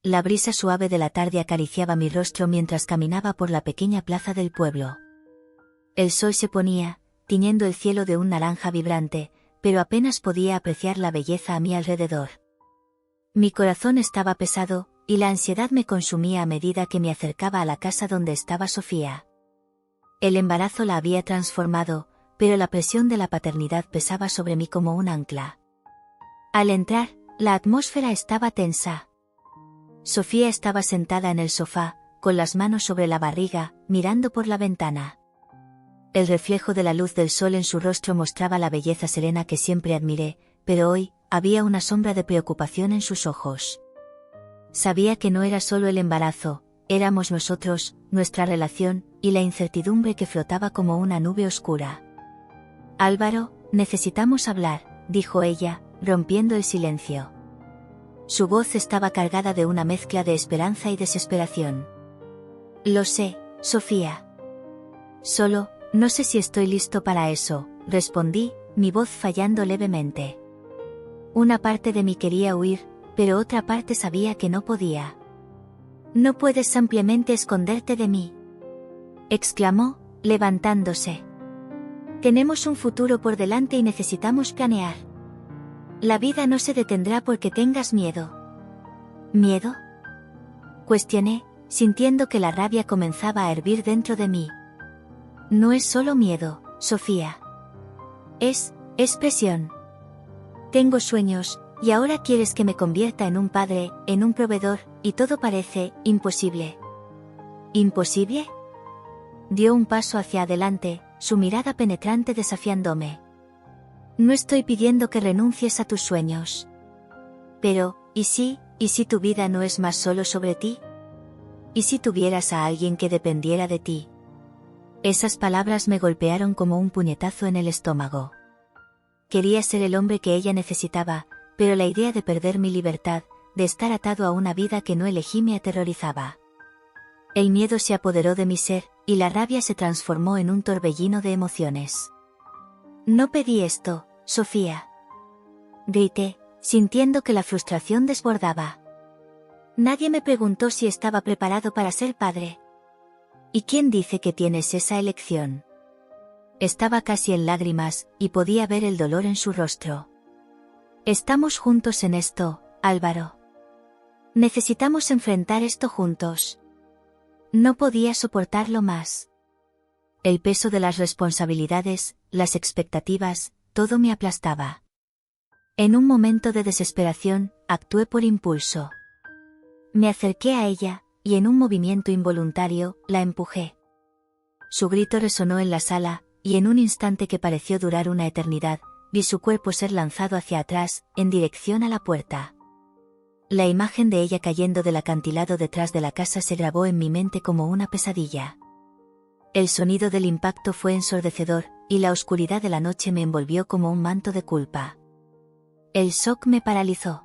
La brisa suave de la tarde acariciaba mi rostro mientras caminaba por la pequeña plaza del pueblo. El sol se ponía, tiñendo el cielo de un naranja vibrante, pero apenas podía apreciar la belleza a mi alrededor. Mi corazón estaba pesado, y la ansiedad me consumía a medida que me acercaba a la casa donde estaba Sofía. El embarazo la había transformado, pero la presión de la paternidad pesaba sobre mí como un ancla. Al entrar, la atmósfera estaba tensa. Sofía estaba sentada en el sofá, con las manos sobre la barriga, mirando por la ventana. El reflejo de la luz del sol en su rostro mostraba la belleza serena que siempre admiré, pero hoy, había una sombra de preocupación en sus ojos. Sabía que no era solo el embarazo, éramos nosotros, nuestra relación, y la incertidumbre que flotaba como una nube oscura. Álvaro, necesitamos hablar, dijo ella, rompiendo el silencio. Su voz estaba cargada de una mezcla de esperanza y desesperación. Lo sé, Sofía. Solo, no sé si estoy listo para eso, respondí, mi voz fallando levemente. Una parte de mí quería huir, pero otra parte sabía que no podía. No puedes simplemente esconderte de mí, exclamó, levantándose. Tenemos un futuro por delante y necesitamos planear. La vida no se detendrá porque tengas miedo. ¿Miedo?, cuestioné, sintiendo que la rabia comenzaba a hervir dentro de mí. No es solo miedo, Sofía. Es presión. Tengo sueños, y ahora quieres que me convierta en un padre, en un proveedor, y todo parece imposible. ¿Imposible? Dio un paso hacia adelante, su mirada penetrante desafiándome. No estoy pidiendo que renuncies a tus sueños. Pero, ¿y si tu vida no es más solo sobre ti? ¿Y si tuvieras a alguien que dependiera de ti? Esas palabras me golpearon como un puñetazo en el estómago. Quería ser el hombre que ella necesitaba, pero la idea de perder mi libertad, de estar atado a una vida que no elegí me aterrorizaba. El miedo se apoderó de mi ser, y la rabia se transformó en un torbellino de emociones. No pedí esto, Sofía. Grité, sintiendo que la frustración desbordaba. Nadie me preguntó si estaba preparado para ser padre. ¿Y quién dice que tienes esa elección? Estaba casi en lágrimas, y podía ver el dolor en su rostro. Estamos juntos en esto, Álvaro. Necesitamos enfrentar esto juntos. No podía soportarlo más. El peso de las responsabilidades, las expectativas, todo me aplastaba. En un momento de desesperación, actué por impulso. Me acerqué a ella, y en un movimiento involuntario, la empujé. Su grito resonó en la sala, y en un instante que pareció durar una eternidad, vi su cuerpo ser lanzado hacia atrás, en dirección a la puerta. La imagen de ella cayendo del acantilado detrás de la casa se grabó en mi mente como una pesadilla. El sonido del impacto fue ensordecedor, y la oscuridad de la noche me envolvió como un manto de culpa. El shock me paralizó.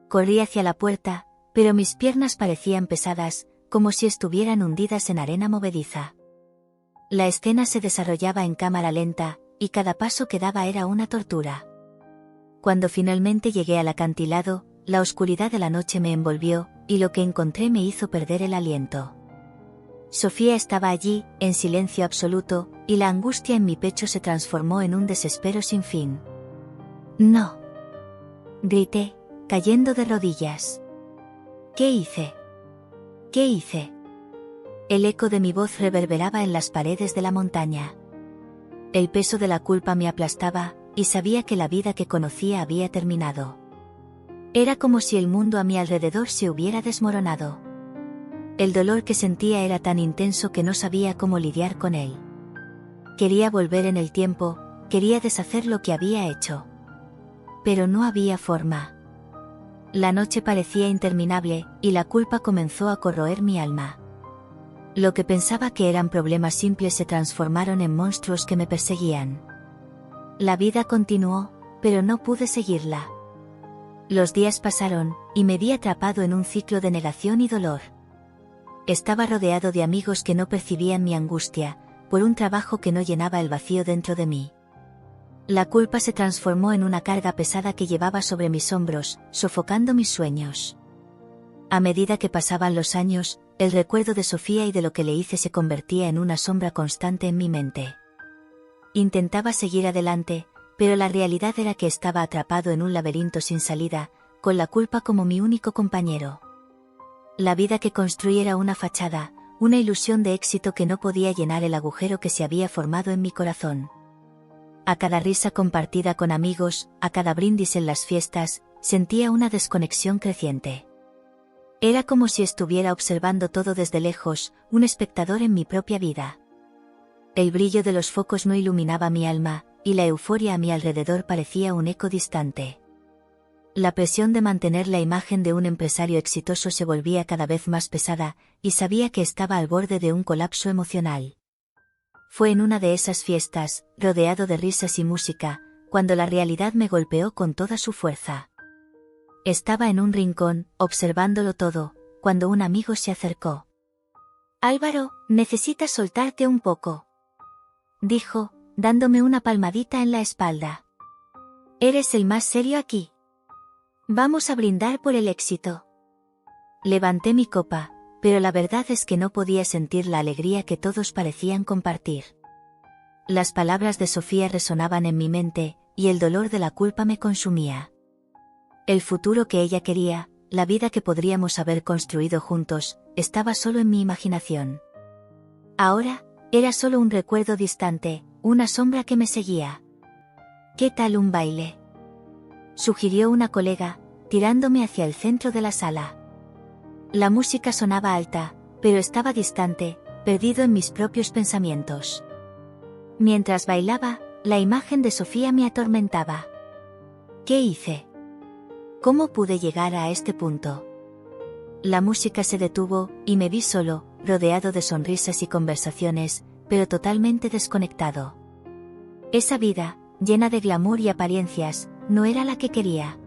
Corrí hacia la puerta, pero mis piernas parecían pesadas, como si estuvieran hundidas en arena movediza. La escena se desarrollaba en cámara lenta, y cada paso que daba era una tortura. Cuando finalmente llegué al acantilado, la oscuridad de la noche me envolvió, y lo que encontré me hizo perder el aliento. Sofía estaba allí, en silencio absoluto, y la angustia en mi pecho se transformó en un desespero sin fin. «No», grité, cayendo de rodillas. «¿Qué hice? ¿Qué hice?». El eco de mi voz reverberaba en las paredes de la montaña. El peso de la culpa me aplastaba, y sabía que la vida que conocía había terminado. Era como si el mundo a mi alrededor se hubiera desmoronado. El dolor que sentía era tan intenso que no sabía cómo lidiar con él. Quería volver en el tiempo, quería deshacer lo que había hecho. Pero no había forma. La noche parecía interminable, y la culpa comenzó a corroer mi alma. Lo que pensaba que eran problemas simples se transformaron en monstruos que me perseguían. La vida continuó, pero no pude seguirla. Los días pasaron, y me vi atrapado en un ciclo de negación y dolor. Estaba rodeado de amigos que no percibían mi angustia, por un trabajo que no llenaba el vacío dentro de mí. La culpa se transformó en una carga pesada que llevaba sobre mis hombros, sofocando mis sueños. A medida que pasaban los años, el recuerdo de Sofía y de lo que le hice se convertía en una sombra constante en mi mente. Intentaba seguir adelante, pero la realidad era que estaba atrapado en un laberinto sin salida, con la culpa como mi único compañero. La vida que construí era una fachada, una ilusión de éxito que no podía llenar el agujero que se había formado en mi corazón. A cada risa compartida con amigos, a cada brindis en las fiestas, sentía una desconexión creciente. Era como si estuviera observando todo desde lejos, un espectador en mi propia vida. El brillo de los focos no iluminaba mi alma, y la euforia a mi alrededor parecía un eco distante. La presión de mantener la imagen de un empresario exitoso se volvía cada vez más pesada, y sabía que estaba al borde de un colapso emocional. Fue en una de esas fiestas, rodeado de risas y música, cuando la realidad me golpeó con toda su fuerza. Estaba en un rincón, observándolo todo, cuando un amigo se acercó. «Álvaro, necesitas soltarte un poco», dijo, dándome una palmadita en la espalda. «Eres el más serio aquí. Vamos a brindar por el éxito». Levanté mi copa, pero la verdad es que no podía sentir la alegría que todos parecían compartir. Las palabras de Sofía resonaban en mi mente, y el dolor de la culpa me consumía. El futuro que ella quería, la vida que podríamos haber construido juntos, estaba solo en mi imaginación. Ahora, era solo un recuerdo distante, una sombra que me seguía. «¿Qué tal un baile?», sugirió una colega, tirándome hacia el centro de la sala. La música sonaba alta, pero estaba distante, perdido en mis propios pensamientos. Mientras bailaba, la imagen de Sofía me atormentaba. ¿Qué hice? ¿Cómo pude llegar a este punto? La música se detuvo, y me vi solo, rodeado de sonrisas y conversaciones, pero totalmente desconectado. Esa vida, llena de glamour y apariencias, no era la que quería.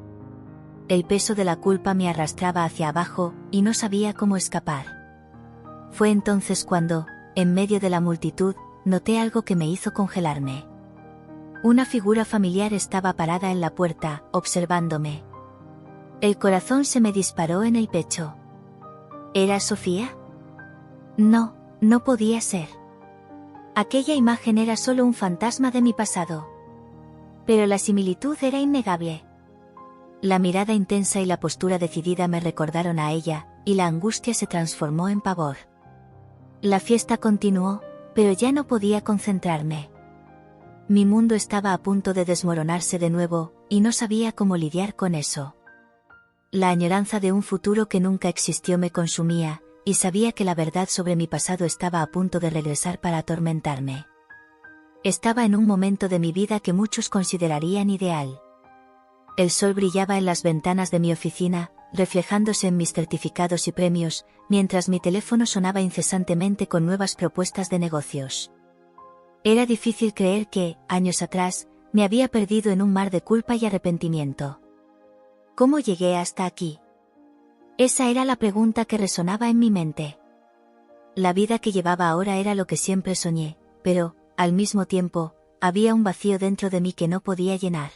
El peso de la culpa me arrastraba hacia abajo, y no sabía cómo escapar. Fue entonces cuando, en medio de la multitud, noté algo que me hizo congelarme. Una figura familiar estaba parada en la puerta, observándome. El corazón se me disparó en el pecho. ¿Era Sofía? No, no podía ser. Aquella imagen era solo un fantasma de mi pasado. Pero la similitud era innegable. La mirada intensa y la postura decidida me recordaron a ella, y la angustia se transformó en pavor. La fiesta continuó, pero ya no podía concentrarme. Mi mundo estaba a punto de desmoronarse de nuevo, y no sabía cómo lidiar con eso. La añoranza de un futuro que nunca existió me consumía, y sabía que la verdad sobre mi pasado estaba a punto de regresar para atormentarme. Estaba en un momento de mi vida que muchos considerarían ideal. El sol brillaba en las ventanas de mi oficina, reflejándose en mis certificados y premios, mientras mi teléfono sonaba incesantemente con nuevas propuestas de negocios. Era difícil creer que, años atrás, me había perdido en un mar de culpa y arrepentimiento. ¿Cómo llegué hasta aquí? Esa era la pregunta que resonaba en mi mente. La vida que llevaba ahora era lo que siempre soñé, pero, al mismo tiempo, había un vacío dentro de mí que no podía llenar.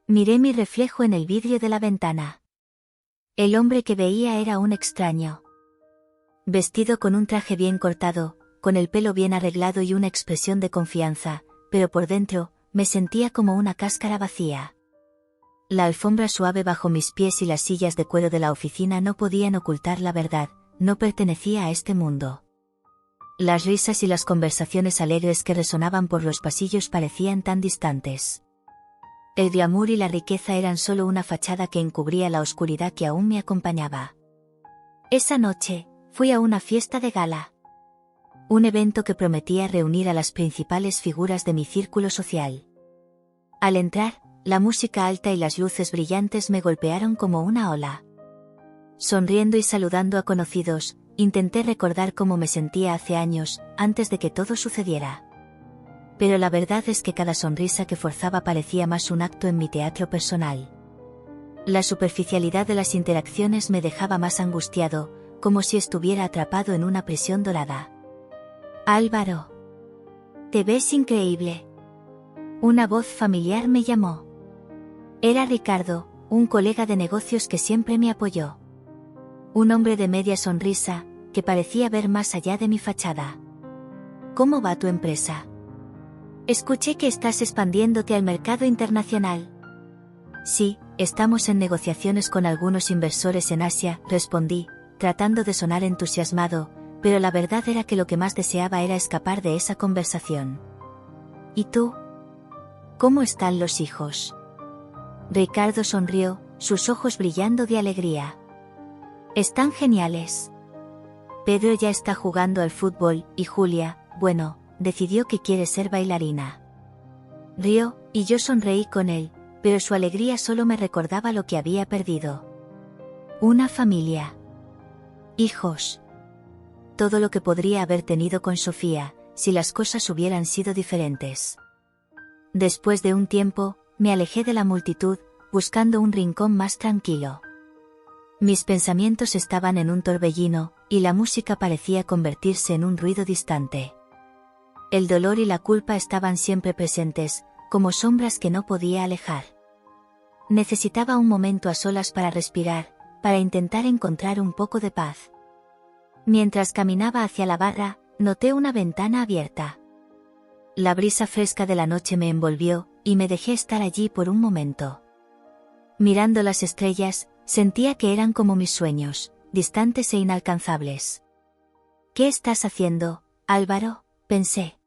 Miré mi reflejo en el vidrio de la ventana. El hombre que veía era un extraño. Vestido con un traje bien cortado, con el pelo bien arreglado y una expresión de confianza, pero por dentro, me sentía como una cáscara vacía. La alfombra suave bajo mis pies y las sillas de cuero de la oficina no podían ocultar la verdad, no pertenecía a este mundo. Las risas y las conversaciones alegres que resonaban por los pasillos parecían tan distantes. El glamour y la riqueza eran solo una fachada que encubría la oscuridad que aún me acompañaba. Esa noche, fui a una fiesta de gala. Un evento que prometía reunir a las principales figuras de mi círculo social. Al entrar, la música alta y las luces brillantes me golpearon como una ola. Sonriendo y saludando a conocidos, intenté recordar cómo me sentía hace años, antes de que todo sucediera. Pero la verdad es que cada sonrisa que forzaba parecía más un acto en mi teatro personal. La superficialidad de las interacciones me dejaba más angustiado, como si estuviera atrapado en una prisión dorada. «Álvaro, te ves increíble». Una voz familiar me llamó. Era Ricardo, un colega de negocios que siempre me apoyó. Un hombre de media sonrisa, que parecía ver más allá de mi fachada. ¿Cómo va tu empresa? Escuché que estás expandiéndote al mercado internacional. Sí, estamos en negociaciones con algunos inversores en Asia, respondí, tratando de sonar entusiasmado, pero la verdad era que lo que más deseaba era escapar de esa conversación. ¿Y tú? ¿Cómo están los hijos? Ricardo sonrió, sus ojos brillando de alegría. Están geniales. Pedro ya está jugando al fútbol, y Julia, bueno, decidió que quiere ser bailarina. Rió, y yo sonreí con él, pero su alegría solo me recordaba lo que había perdido. Una familia. Hijos. Todo lo que podría haber tenido con Sofía, si las cosas hubieran sido diferentes. Después de un tiempo, me alejé de la multitud, buscando un rincón más tranquilo. Mis pensamientos estaban en un torbellino, y la música parecía convertirse en un ruido distante. El dolor y la culpa estaban siempre presentes, como sombras que no podía alejar. Necesitaba un momento a solas para respirar, para intentar encontrar un poco de paz. Mientras caminaba hacia la barra, noté una ventana abierta. La brisa fresca de la noche me envolvió, y me dejé estar allí por un momento. Mirando las estrellas, sentía que eran como mis sueños, distantes e inalcanzables. ¿Qué estás haciendo, Álvaro?, pensé.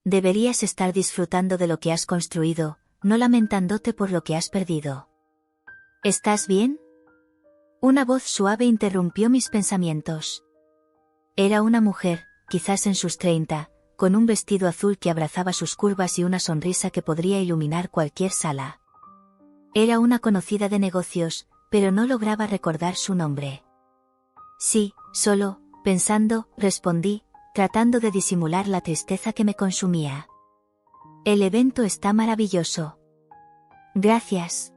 Deberías estar disfrutando de lo que has construido, no lamentándote por lo que has perdido. ¿Estás bien? Una voz suave interrumpió mis pensamientos. Era una mujer, quizás en sus 30, con un vestido azul que abrazaba sus curvas y una sonrisa que podría iluminar cualquier sala. Era una conocida de negocios, pero no lograba recordar su nombre. Sí, solo, pensando, respondí, tratando de disimular la tristeza que me consumía. El evento está maravilloso. Gracias.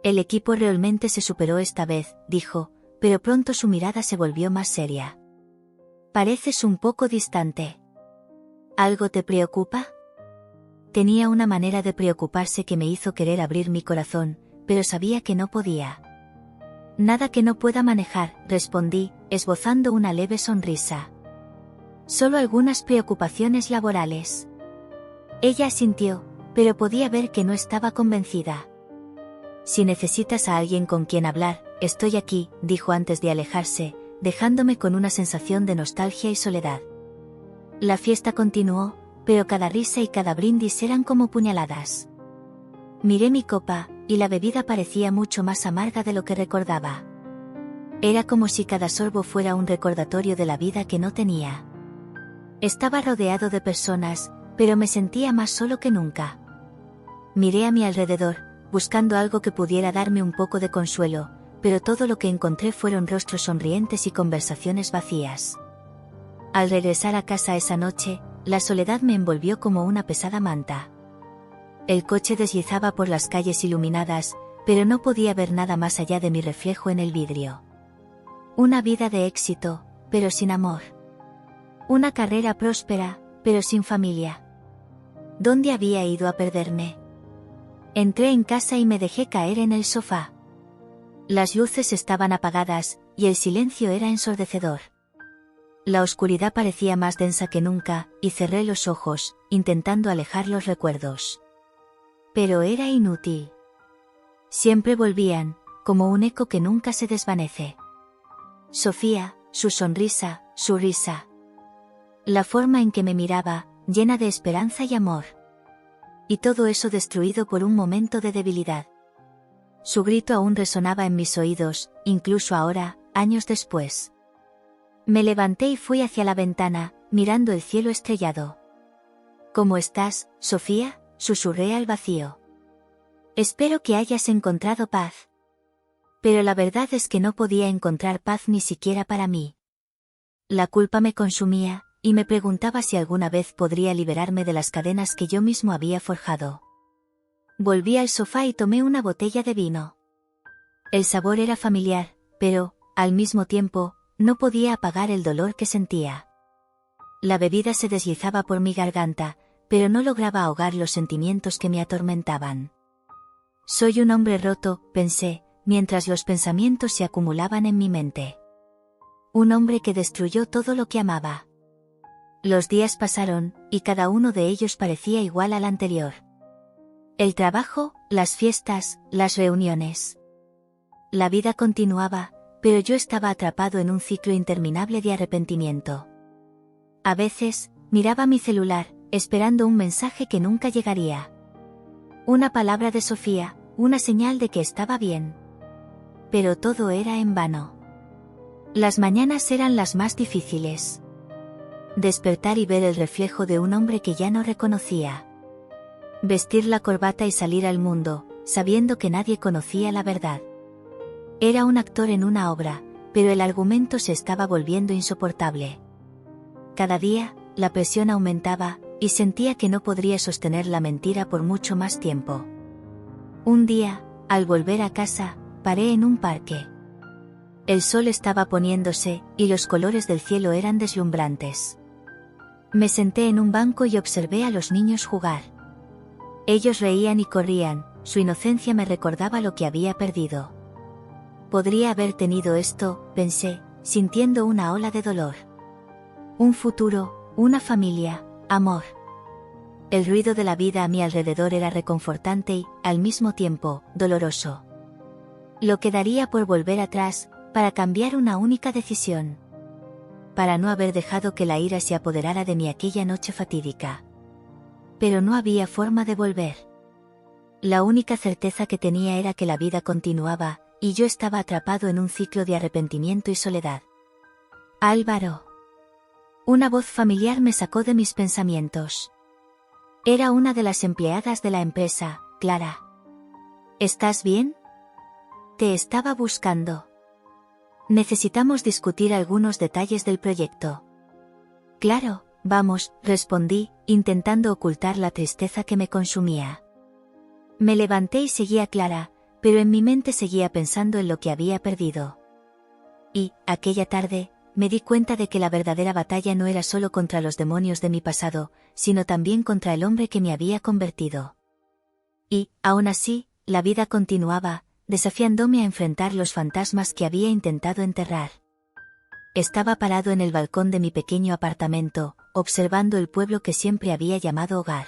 El equipo realmente se superó esta vez, dijo, pero pronto su mirada se volvió más seria. Pareces un poco distante. ¿Algo te preocupa? Tenía una manera de preocuparse que me hizo querer abrir mi corazón, pero sabía que no podía. Nada que no pueda manejar, respondí, esbozando una leve sonrisa. Solo algunas preocupaciones laborales. Ella asintió, pero podía ver que no estaba convencida. Si necesitas a alguien con quien hablar, estoy aquí, dijo antes de alejarse, dejándome con una sensación de nostalgia y soledad. La fiesta continuó, pero cada risa y cada brindis eran como puñaladas. Miré mi copa, y la bebida parecía mucho más amarga de lo que recordaba. Era como si cada sorbo fuera un recordatorio de la vida que no tenía. Estaba rodeado de personas, pero me sentía más solo que nunca. Miré a mi alrededor, buscando algo que pudiera darme un poco de consuelo, pero todo lo que encontré fueron rostros sonrientes y conversaciones vacías. Al regresar a casa esa noche, la soledad me envolvió como una pesada manta. El coche deslizaba por las calles iluminadas, pero no podía ver nada más allá de mi reflejo en el vidrio. Una vida de éxito, pero sin amor. Una carrera próspera, pero sin familia. ¿Dónde había ido a perderme? Entré en casa y me dejé caer en el sofá. Las luces estaban apagadas, y el silencio era ensordecedor. La oscuridad parecía más densa que nunca, y cerré los ojos, intentando alejar los recuerdos. Pero era inútil. Siempre volvían, como un eco que nunca se desvanece. Sofía, su sonrisa, su risa. La forma en que me miraba, llena de esperanza y amor. Y todo eso destruido por un momento de debilidad. Su grito aún resonaba en mis oídos, incluso ahora, años después. Me levanté y fui hacia la ventana, mirando el cielo estrellado. ¿Cómo estás, Sofía?, susurré al vacío. Espero que hayas encontrado paz. Pero la verdad es que no podía encontrar paz ni siquiera para mí. La culpa me consumía, y me preguntaba si alguna vez podría liberarme de las cadenas que yo mismo había forjado. Volví al sofá y tomé una botella de vino. El sabor era familiar, pero, al mismo tiempo, no podía apagar el dolor que sentía. La bebida se deslizaba por mi garganta, pero no lograba ahogar los sentimientos que me atormentaban. Soy un hombre roto, pensé, mientras los pensamientos se acumulaban en mi mente. Un hombre que destruyó todo lo que amaba. Los días pasaron, y cada uno de ellos parecía igual al anterior. El trabajo, las fiestas, las reuniones. La vida continuaba, pero yo estaba atrapado en un ciclo interminable de arrepentimiento. A veces, miraba mi celular, esperando un mensaje que nunca llegaría. Una palabra de Sofía, una señal de que estaba bien. Pero todo era en vano. Las mañanas eran las más difíciles. Despertar y ver el reflejo de un hombre que ya no reconocía. Vestir la corbata y salir al mundo, sabiendo que nadie conocía la verdad. Era un actor en una obra, pero el argumento se estaba volviendo insoportable. Cada día, la presión aumentaba, y sentía que no podría sostener la mentira por mucho más tiempo. Un día, al volver a casa, paré en un parque. El sol estaba poniéndose, y los colores del cielo eran deslumbrantes. Me senté en un banco y observé a los niños jugar. Ellos reían y corrían, su inocencia me recordaba lo que había perdido. Podría haber tenido esto, pensé, sintiendo una ola de dolor. Un futuro, una familia, amor. El ruido de la vida a mi alrededor era reconfortante y, al mismo tiempo, doloroso. Lo que daría por volver atrás, para cambiar una única decisión. Para no haber dejado que la ira se apoderara de mí aquella noche fatídica. Pero no había forma de volver. La única certeza que tenía era que la vida continuaba, y yo estaba atrapado en un ciclo de arrepentimiento y soledad. Álvaro. Una voz familiar me sacó de mis pensamientos. Era una de las empleadas de la empresa, Clara. ¿Estás bien? Te estaba buscando. Necesitamos discutir algunos detalles del proyecto. Claro, vamos, respondí, intentando ocultar la tristeza que me consumía. Me levanté y seguí a Clara, pero en mi mente seguía pensando en lo que había perdido. Y, aquella tarde, me di cuenta de que la verdadera batalla no era solo contra los demonios de mi pasado, sino también contra el hombre que me había convertido. Y, aún así, la vida continuaba, desafiándome a enfrentar los fantasmas que había intentado enterrar. Estaba parado en el balcón de mi pequeño apartamento, observando el pueblo que siempre había llamado hogar.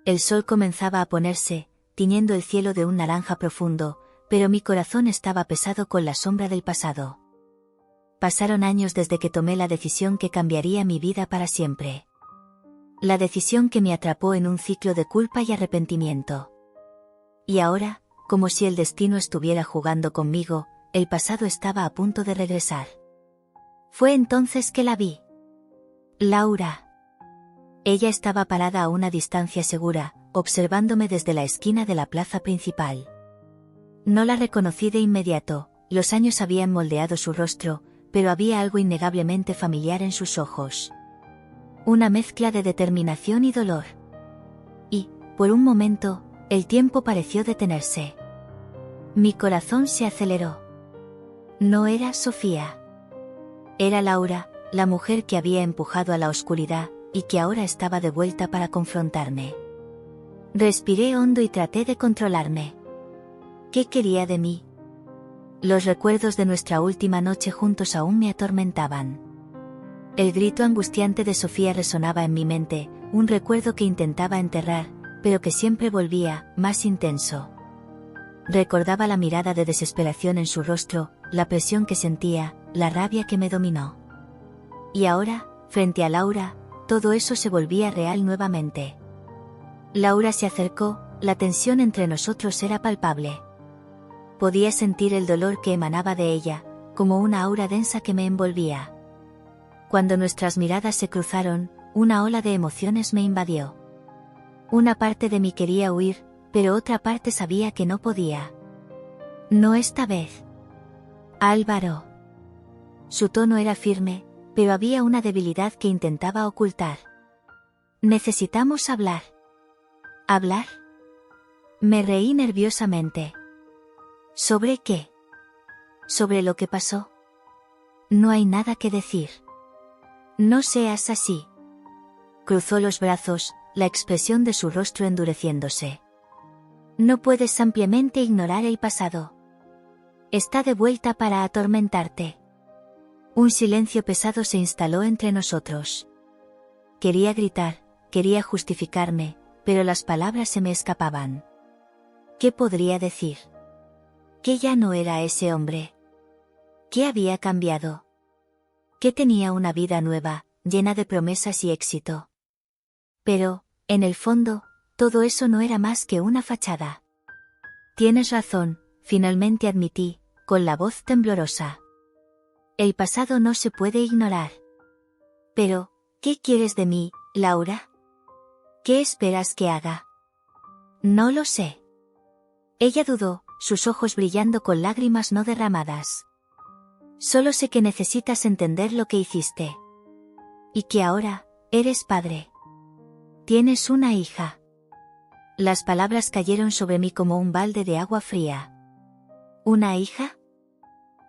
El sol comenzaba a ponerse, tiñendo el cielo de un naranja profundo, pero mi corazón estaba pesado con la sombra del pasado. Pasaron años desde que tomé la decisión que cambiaría mi vida para siempre. La decisión que me atrapó en un ciclo de culpa y arrepentimiento. Y ahora, como si el destino estuviera jugando conmigo, el pasado estaba a punto de regresar. Fue entonces que la vi. Laura. Ella estaba parada a una distancia segura, observándome desde la esquina de la plaza principal. No la reconocí de inmediato, los años habían moldeado su rostro, pero había algo innegablemente familiar en sus ojos. Una mezcla de determinación y dolor. Y, por un momento, el tiempo pareció detenerse. Mi corazón se aceleró. No era Sofía. Era Laura, la mujer que había empujado a la oscuridad, y que ahora estaba de vuelta para confrontarme. Respiré hondo y traté de controlarme. ¿Qué quería de mí? Los recuerdos de nuestra última noche juntos aún me atormentaban. El grito angustiante de Sofía resonaba en mi mente, un recuerdo que intentaba enterrar, pero que siempre volvía, más intenso. Recordaba la mirada de desesperación en su rostro, la presión que sentía, la rabia que me dominó. Y ahora, frente a Laura, todo eso se volvía real nuevamente. Laura se acercó, la tensión entre nosotros era palpable. Podía sentir el dolor que emanaba de ella, como una aura densa que me envolvía. Cuando nuestras miradas se cruzaron, una ola de emociones me invadió. Una parte de mí quería huir, pero otra parte sabía que no podía. No esta vez. Álvaro. Su tono era firme, pero había una debilidad que intentaba ocultar. Necesitamos hablar. ¿Hablar? Me reí nerviosamente. ¿Sobre qué? ¿Sobre lo que pasó? No hay nada que decir. No seas así. Cruzó los brazos, la expresión de su rostro endureciéndose. No puedes ampliamente ignorar el pasado. Está de vuelta para atormentarte. Un silencio pesado se instaló entre nosotros. Quería gritar, quería justificarme, pero las palabras se me escapaban. ¿Qué podría decir? Que ya no era ese hombre. ¿Qué había cambiado? Que tenía una vida nueva, llena de promesas y éxito. Pero, en el fondo, todo eso no era más que una fachada. Tienes razón, finalmente admití, con la voz temblorosa. El pasado no se puede ignorar. Pero, ¿qué quieres de mí, Laura? ¿Qué esperas que haga? No lo sé. Ella dudó, sus ojos brillando con lágrimas no derramadas. Solo sé que necesitas entender lo que hiciste. Y que ahora, eres padre. Tienes una hija. Las palabras cayeron sobre mí como un balde de agua fría. ¿Una hija?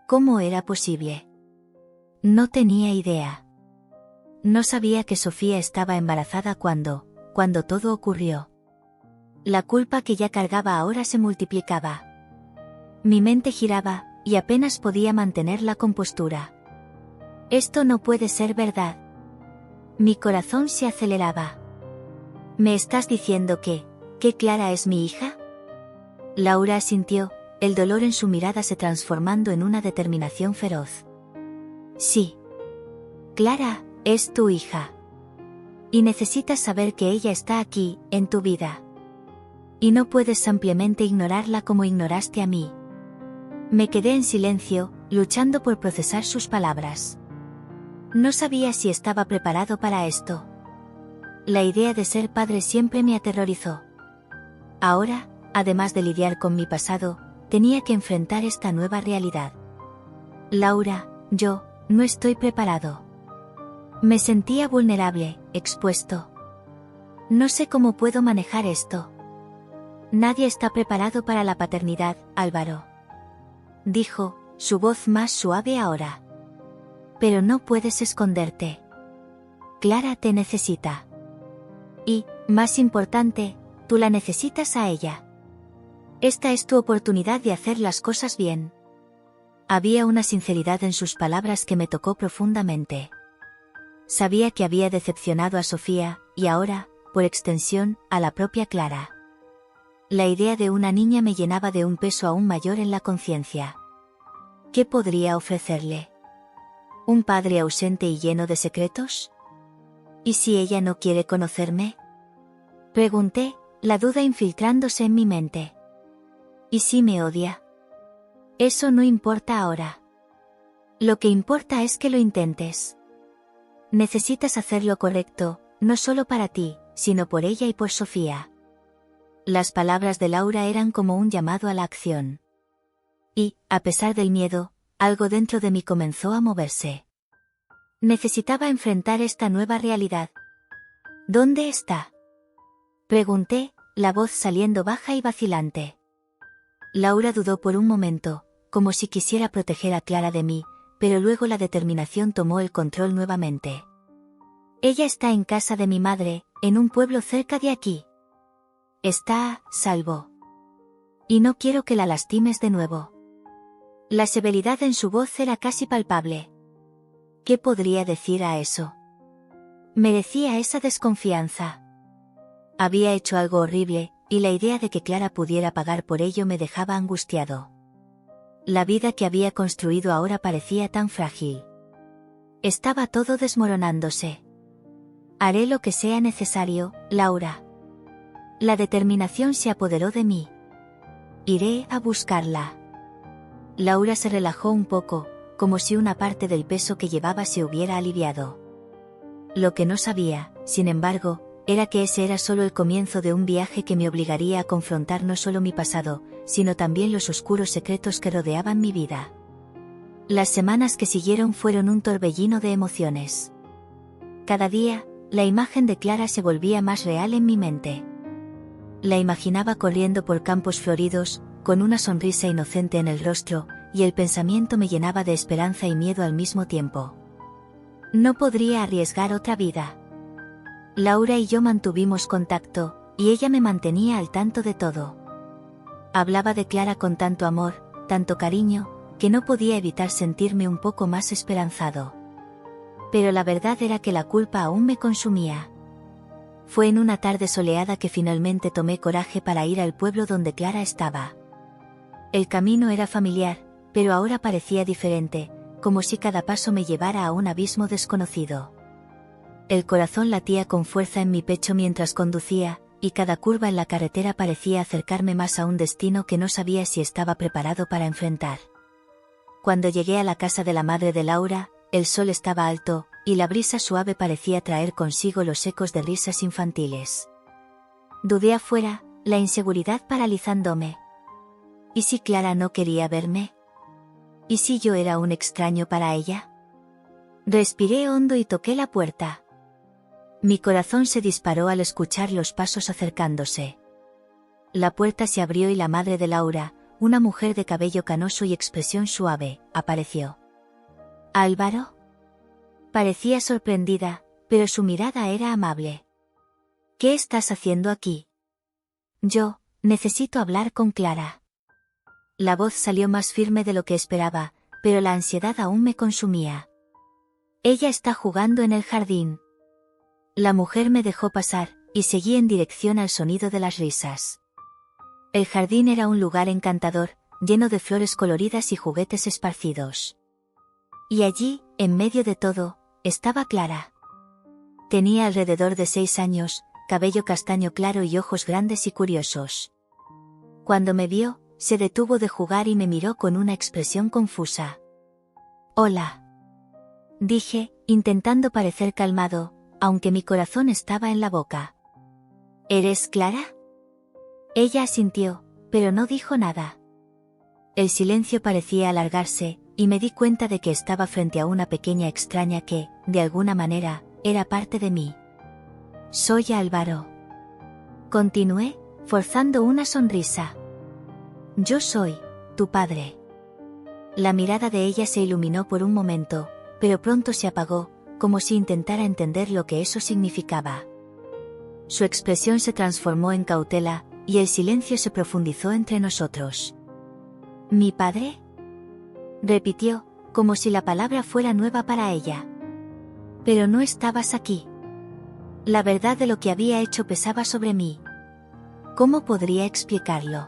¿Cómo era posible? No tenía idea. No sabía que Sofía estaba embarazada cuando todo ocurrió. La culpa que ya cargaba ahora se multiplicaba. Mi mente giraba, y apenas podía mantener la compostura. Esto no puede ser verdad. Mi corazón se aceleraba. ¿Me estás diciendo que Clara es mi hija? Laura asintió, el dolor en su mirada se transformando en una determinación feroz. Sí. Clara, es tu hija. Y necesitas saber que ella está aquí, en tu vida. Y no puedes simplemente ignorarla como ignoraste a mí. Me quedé en silencio, luchando por procesar sus palabras. No sabía si estaba preparado para esto. La idea de ser padre siempre me aterrorizó. Ahora, además de lidiar con mi pasado, tenía que enfrentar esta nueva realidad. Laura, yo no estoy preparado. Me sentía vulnerable, expuesto. No sé cómo puedo manejar esto. Nadie está preparado para la paternidad, Álvaro. Dijo, su voz más suave ahora. Pero no puedes esconderte. Clara te necesita. Y, más importante, tú la necesitas a ella. Esta es tu oportunidad de hacer las cosas bien. Había una sinceridad en sus palabras que me tocó profundamente. Sabía que había decepcionado a Sofía, y ahora, por extensión, a la propia Clara. La idea de una niña me llenaba de un peso aún mayor en la conciencia. ¿Qué podría ofrecerle? ¿Un padre ausente y lleno de secretos? ¿Y si ella no quiere conocerme? Pregunté, la duda infiltrándose en mi mente. ¿Y si me odia? Eso no importa ahora. Lo que importa es que lo intentes. Necesitas hacer lo correcto, no solo para ti, sino por ella y por Sofía. Las palabras de Laura eran como un llamado a la acción. Y, a pesar del miedo, algo dentro de mí comenzó a moverse. Necesitaba enfrentar esta nueva realidad. ¿Dónde está? Pregunté, la voz saliendo baja y vacilante. Laura dudó por un momento, como si quisiera proteger a Clara de mí, pero luego la determinación tomó el control nuevamente. Ella está en casa de mi madre, en un pueblo cerca de aquí. Está a salvo. Y no quiero que la lastimes de nuevo. La severidad en su voz era casi palpable. ¿Qué podría decir a eso? Merecía esa desconfianza. Había hecho algo horrible, y la idea de que Clara pudiera pagar por ello me dejaba angustiado. La vida que había construido ahora parecía tan frágil. Estaba todo desmoronándose. Haré lo que sea necesario, Laura. La determinación se apoderó de mí. Iré a buscarla. Laura se relajó un poco, como si una parte del peso que llevaba se hubiera aliviado. Lo que no sabía, sin embargo, era que ese era solo el comienzo de un viaje que me obligaría a confrontar no solo mi pasado, sino también los oscuros secretos que rodeaban mi vida. Las semanas que siguieron fueron un torbellino de emociones. Cada día, la imagen de Clara se volvía más real en mi mente. La imaginaba corriendo por campos floridos, con una sonrisa inocente en el rostro, y el pensamiento me llenaba de esperanza y miedo al mismo tiempo. No podría arriesgar otra vida. Laura y yo mantuvimos contacto, y ella me mantenía al tanto de todo. Hablaba de Clara con tanto amor, tanto cariño, que no podía evitar sentirme un poco más esperanzado. Pero la verdad era que la culpa aún me consumía. Fue en una tarde soleada que finalmente tomé coraje para ir al pueblo donde Clara estaba. El camino era familiar, pero ahora parecía diferente, como si cada paso me llevara a un abismo desconocido. El corazón latía con fuerza en mi pecho mientras conducía, y cada curva en la carretera parecía acercarme más a un destino que no sabía si estaba preparado para enfrentar. Cuando llegué a la casa de la madre de Laura, el sol estaba alto, y la brisa suave parecía traer consigo los ecos de risas infantiles. Dudé afuera, la inseguridad paralizándome. ¿Y si Clara no quería verme? ¿Y si yo era un extraño para ella? Respiré hondo y toqué la puerta. Mi corazón se disparó al escuchar los pasos acercándose. La puerta se abrió y la madre de Laura, una mujer de cabello canoso y expresión suave, apareció. ¿Álvaro? Parecía sorprendida, pero su mirada era amable. ¿Qué estás haciendo aquí? Yo, necesito hablar con Clara. La voz salió más firme de lo que esperaba, pero la ansiedad aún me consumía. Ella está jugando en el jardín. La mujer me dejó pasar, y seguí en dirección al sonido de las risas. El jardín era un lugar encantador, lleno de flores coloridas y juguetes esparcidos. Y allí, en medio de todo, estaba Clara. Tenía alrededor de 6 años, cabello castaño claro y ojos grandes y curiosos. Cuando me vio, se detuvo de jugar y me miró con una expresión confusa. «Hola», dije, intentando parecer calmado, aunque mi corazón estaba en la boca. «¿Eres Clara?» Ella asintió, pero no dijo nada. El silencio parecía alargarse, y me di cuenta de que estaba frente a una pequeña extraña que, de alguna manera, era parte de mí. «Soy Álvaro», continué, forzando una sonrisa. «Yo soy tu padre». La mirada de ella se iluminó por un momento, pero pronto se apagó, como si intentara entender lo que eso significaba. Su expresión se transformó en cautela, y el silencio se profundizó entre nosotros. «¿Mi padre?», repitió, como si la palabra fuera nueva para ella. «Pero no estabas aquí». La verdad de lo que había hecho pesaba sobre mí. ¿Cómo podría explicarlo?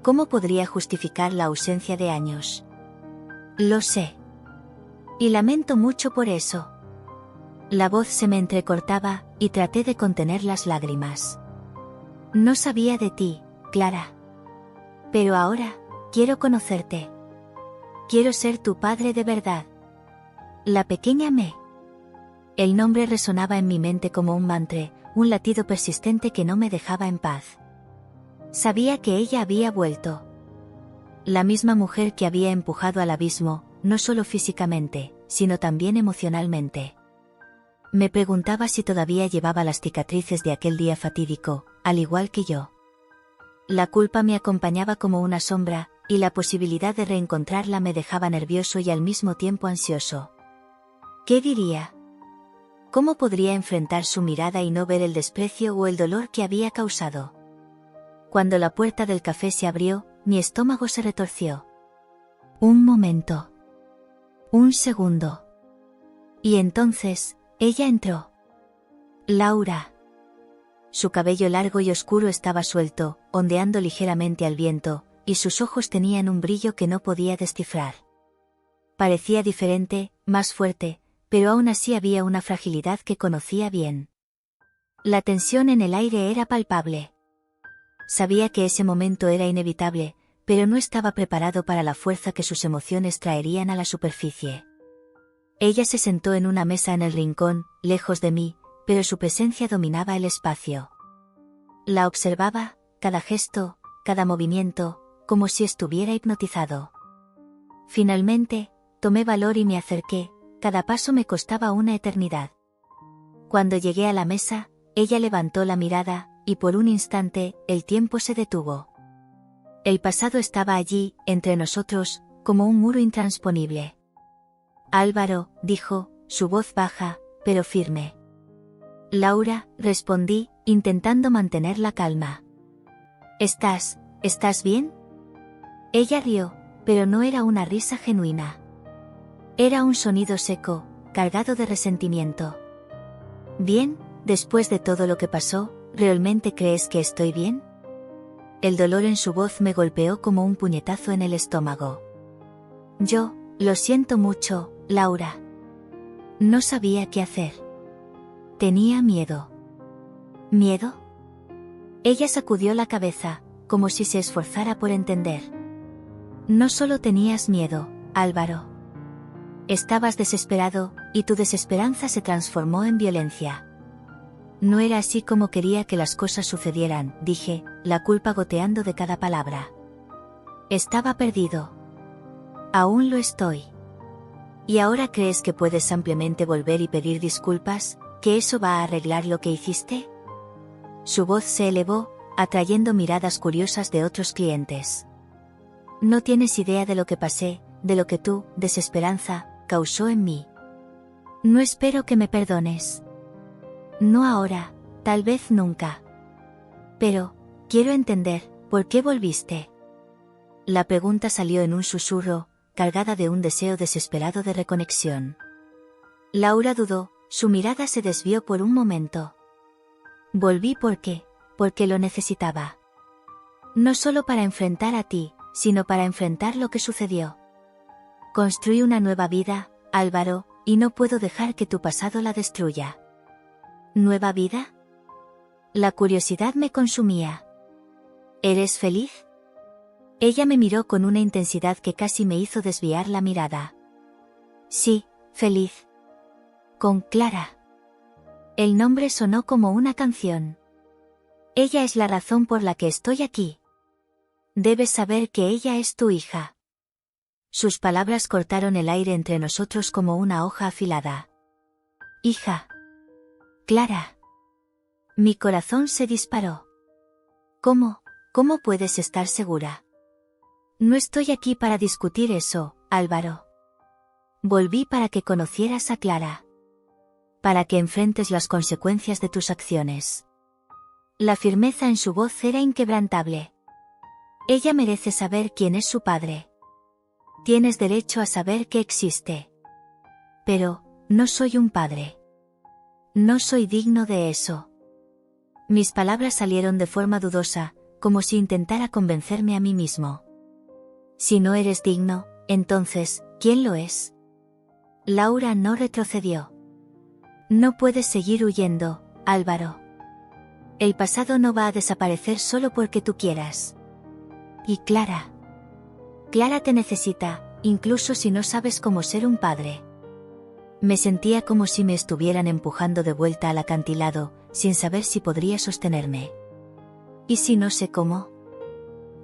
¿Cómo podría justificar la ausencia de años? Lo sé. Y lamento mucho por eso. La voz se me entrecortaba, y traté de contener las lágrimas. No sabía de ti, Clara. Pero ahora, quiero conocerte. Quiero ser tu padre de verdad. La pequeña Me. El nombre resonaba en mi mente como un mantra, un latido persistente que no me dejaba en paz. Sabía que ella había vuelto. La misma mujer que había empujado al abismo, no solo físicamente, sino también emocionalmente. Me preguntaba si todavía llevaba las cicatrices de aquel día fatídico, al igual que yo. La culpa me acompañaba como una sombra, y la posibilidad de reencontrarla me dejaba nervioso y al mismo tiempo ansioso. ¿Qué diría? ¿Cómo podría enfrentar su mirada y no ver el desprecio o el dolor que había causado? Cuando la puerta del café se abrió, mi estómago se retorció. Un momento. Un segundo. Y entonces, ella entró. Laura. Su cabello largo y oscuro estaba suelto, ondeando ligeramente al viento, y sus ojos tenían un brillo que no podía descifrar. Parecía diferente, más fuerte, pero aún así había una fragilidad que conocía bien. La tensión en el aire era palpable. Sabía que ese momento era inevitable, pero no estaba preparado para la fuerza que sus emociones traerían a la superficie. Ella se sentó en una mesa en el rincón, lejos de mí, pero su presencia dominaba el espacio. La observaba, cada gesto, cada movimiento, como si estuviera hipnotizado. Finalmente, tomé valor y me acerqué, cada paso me costaba una eternidad. Cuando llegué a la mesa, ella levantó la mirada, y por un instante, el tiempo se detuvo. El pasado estaba allí, entre nosotros, como un muro intransponible. Álvaro, dijo, su voz baja, pero firme. Laura, respondí, intentando mantener la calma. ¿Estás bien? Ella rió, pero no era una risa genuina. Era un sonido seco, cargado de resentimiento. Bien, después de todo lo que pasó, ¿realmente crees que estoy bien? El dolor en su voz me golpeó como un puñetazo en el estómago. Yo, lo siento mucho, Laura. No sabía qué hacer. Tenía miedo. ¿Miedo? Ella sacudió la cabeza, como si se esforzara por entender. No solo tenías miedo, Álvaro. Estabas desesperado, y tu desesperanza se transformó en violencia. No era así como quería que las cosas sucedieran, dije, la culpa goteando de cada palabra. Estaba perdido. Aún lo estoy. ¿Y ahora crees que puedes ampliamente volver y pedir disculpas, que eso va a arreglar lo que hiciste? Su voz se elevó, atrayendo miradas curiosas de otros clientes. No tienes idea de lo que pasé, de lo que tu desesperanza causó en mí. No espero que me perdones. No ahora, tal vez nunca. Pero, quiero entender, ¿por qué volviste? La pregunta salió en un susurro, cargada de un deseo desesperado de reconexión. Laura dudó, su mirada se desvió por un momento. Volví porque lo necesitaba. No solo para enfrentar a ti, sino para enfrentar lo que sucedió. Construí una nueva vida, Álvaro, y no puedo dejar que tu pasado la destruya. ¿Nueva vida? La curiosidad me consumía. ¿Eres feliz? Ella me miró con una intensidad que casi me hizo desviar la mirada. Sí, feliz. Con Clara. El nombre sonó como una canción. Ella es la razón por la que estoy aquí. Debes saber que ella es tu hija. Sus palabras cortaron el aire entre nosotros como una hoja afilada. Hija. Clara. Mi corazón se disparó. ¿Cómo puedes estar segura? No estoy aquí para discutir eso, Álvaro. Volví para que conocieras a Clara. Para que enfrentes las consecuencias de tus acciones. La firmeza en su voz era inquebrantable. Ella merece saber quién es su padre. Tienes derecho a saber que existe. Pero, no soy un padre. No soy digno de eso. Mis palabras salieron de forma dudosa, como si intentara convencerme a mí mismo. Si no eres digno, entonces, ¿quién lo es? Laura no retrocedió. No puedes seguir huyendo, Álvaro. El pasado no va a desaparecer solo porque tú quieras. Y Clara. Clara te necesita, incluso si no sabes cómo ser un padre. Me sentía como si me estuvieran empujando de vuelta al acantilado, sin saber si podría sostenerme. ¿Y si no sé cómo?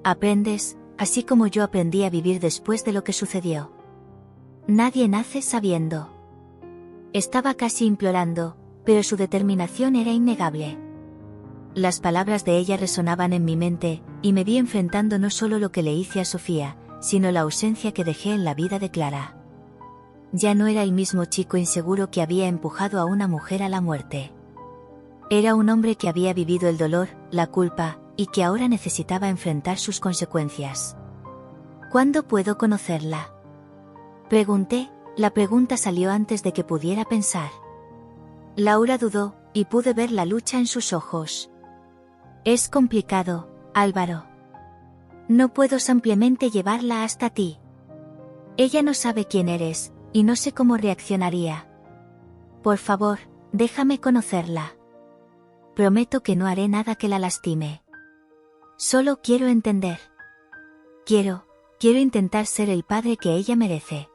Aprendes, así como yo aprendí a vivir después de lo que sucedió. Nadie nace sabiendo. Estaba casi implorando, pero su determinación era innegable. Las palabras de ella resonaban en mi mente, y me vi enfrentando no solo lo que le hice a Sofía, sino la ausencia que dejé en la vida de Clara. Ya no era el mismo chico inseguro que había empujado a una mujer a la muerte. Era un hombre que había vivido el dolor, la culpa, y que ahora necesitaba enfrentar sus consecuencias. ¿Cuándo puedo conocerla? Pregunté, la pregunta salió antes de que pudiera pensar. Laura dudó, y pude ver la lucha en sus ojos. Es complicado, Álvaro. No puedo simplemente llevarla hasta ti. Ella no sabe quién eres, y no sé cómo reaccionaría. Por favor, déjame conocerla. Prometo que no haré nada que la lastime. Solo quiero entender. Quiero intentar ser el padre que ella merece.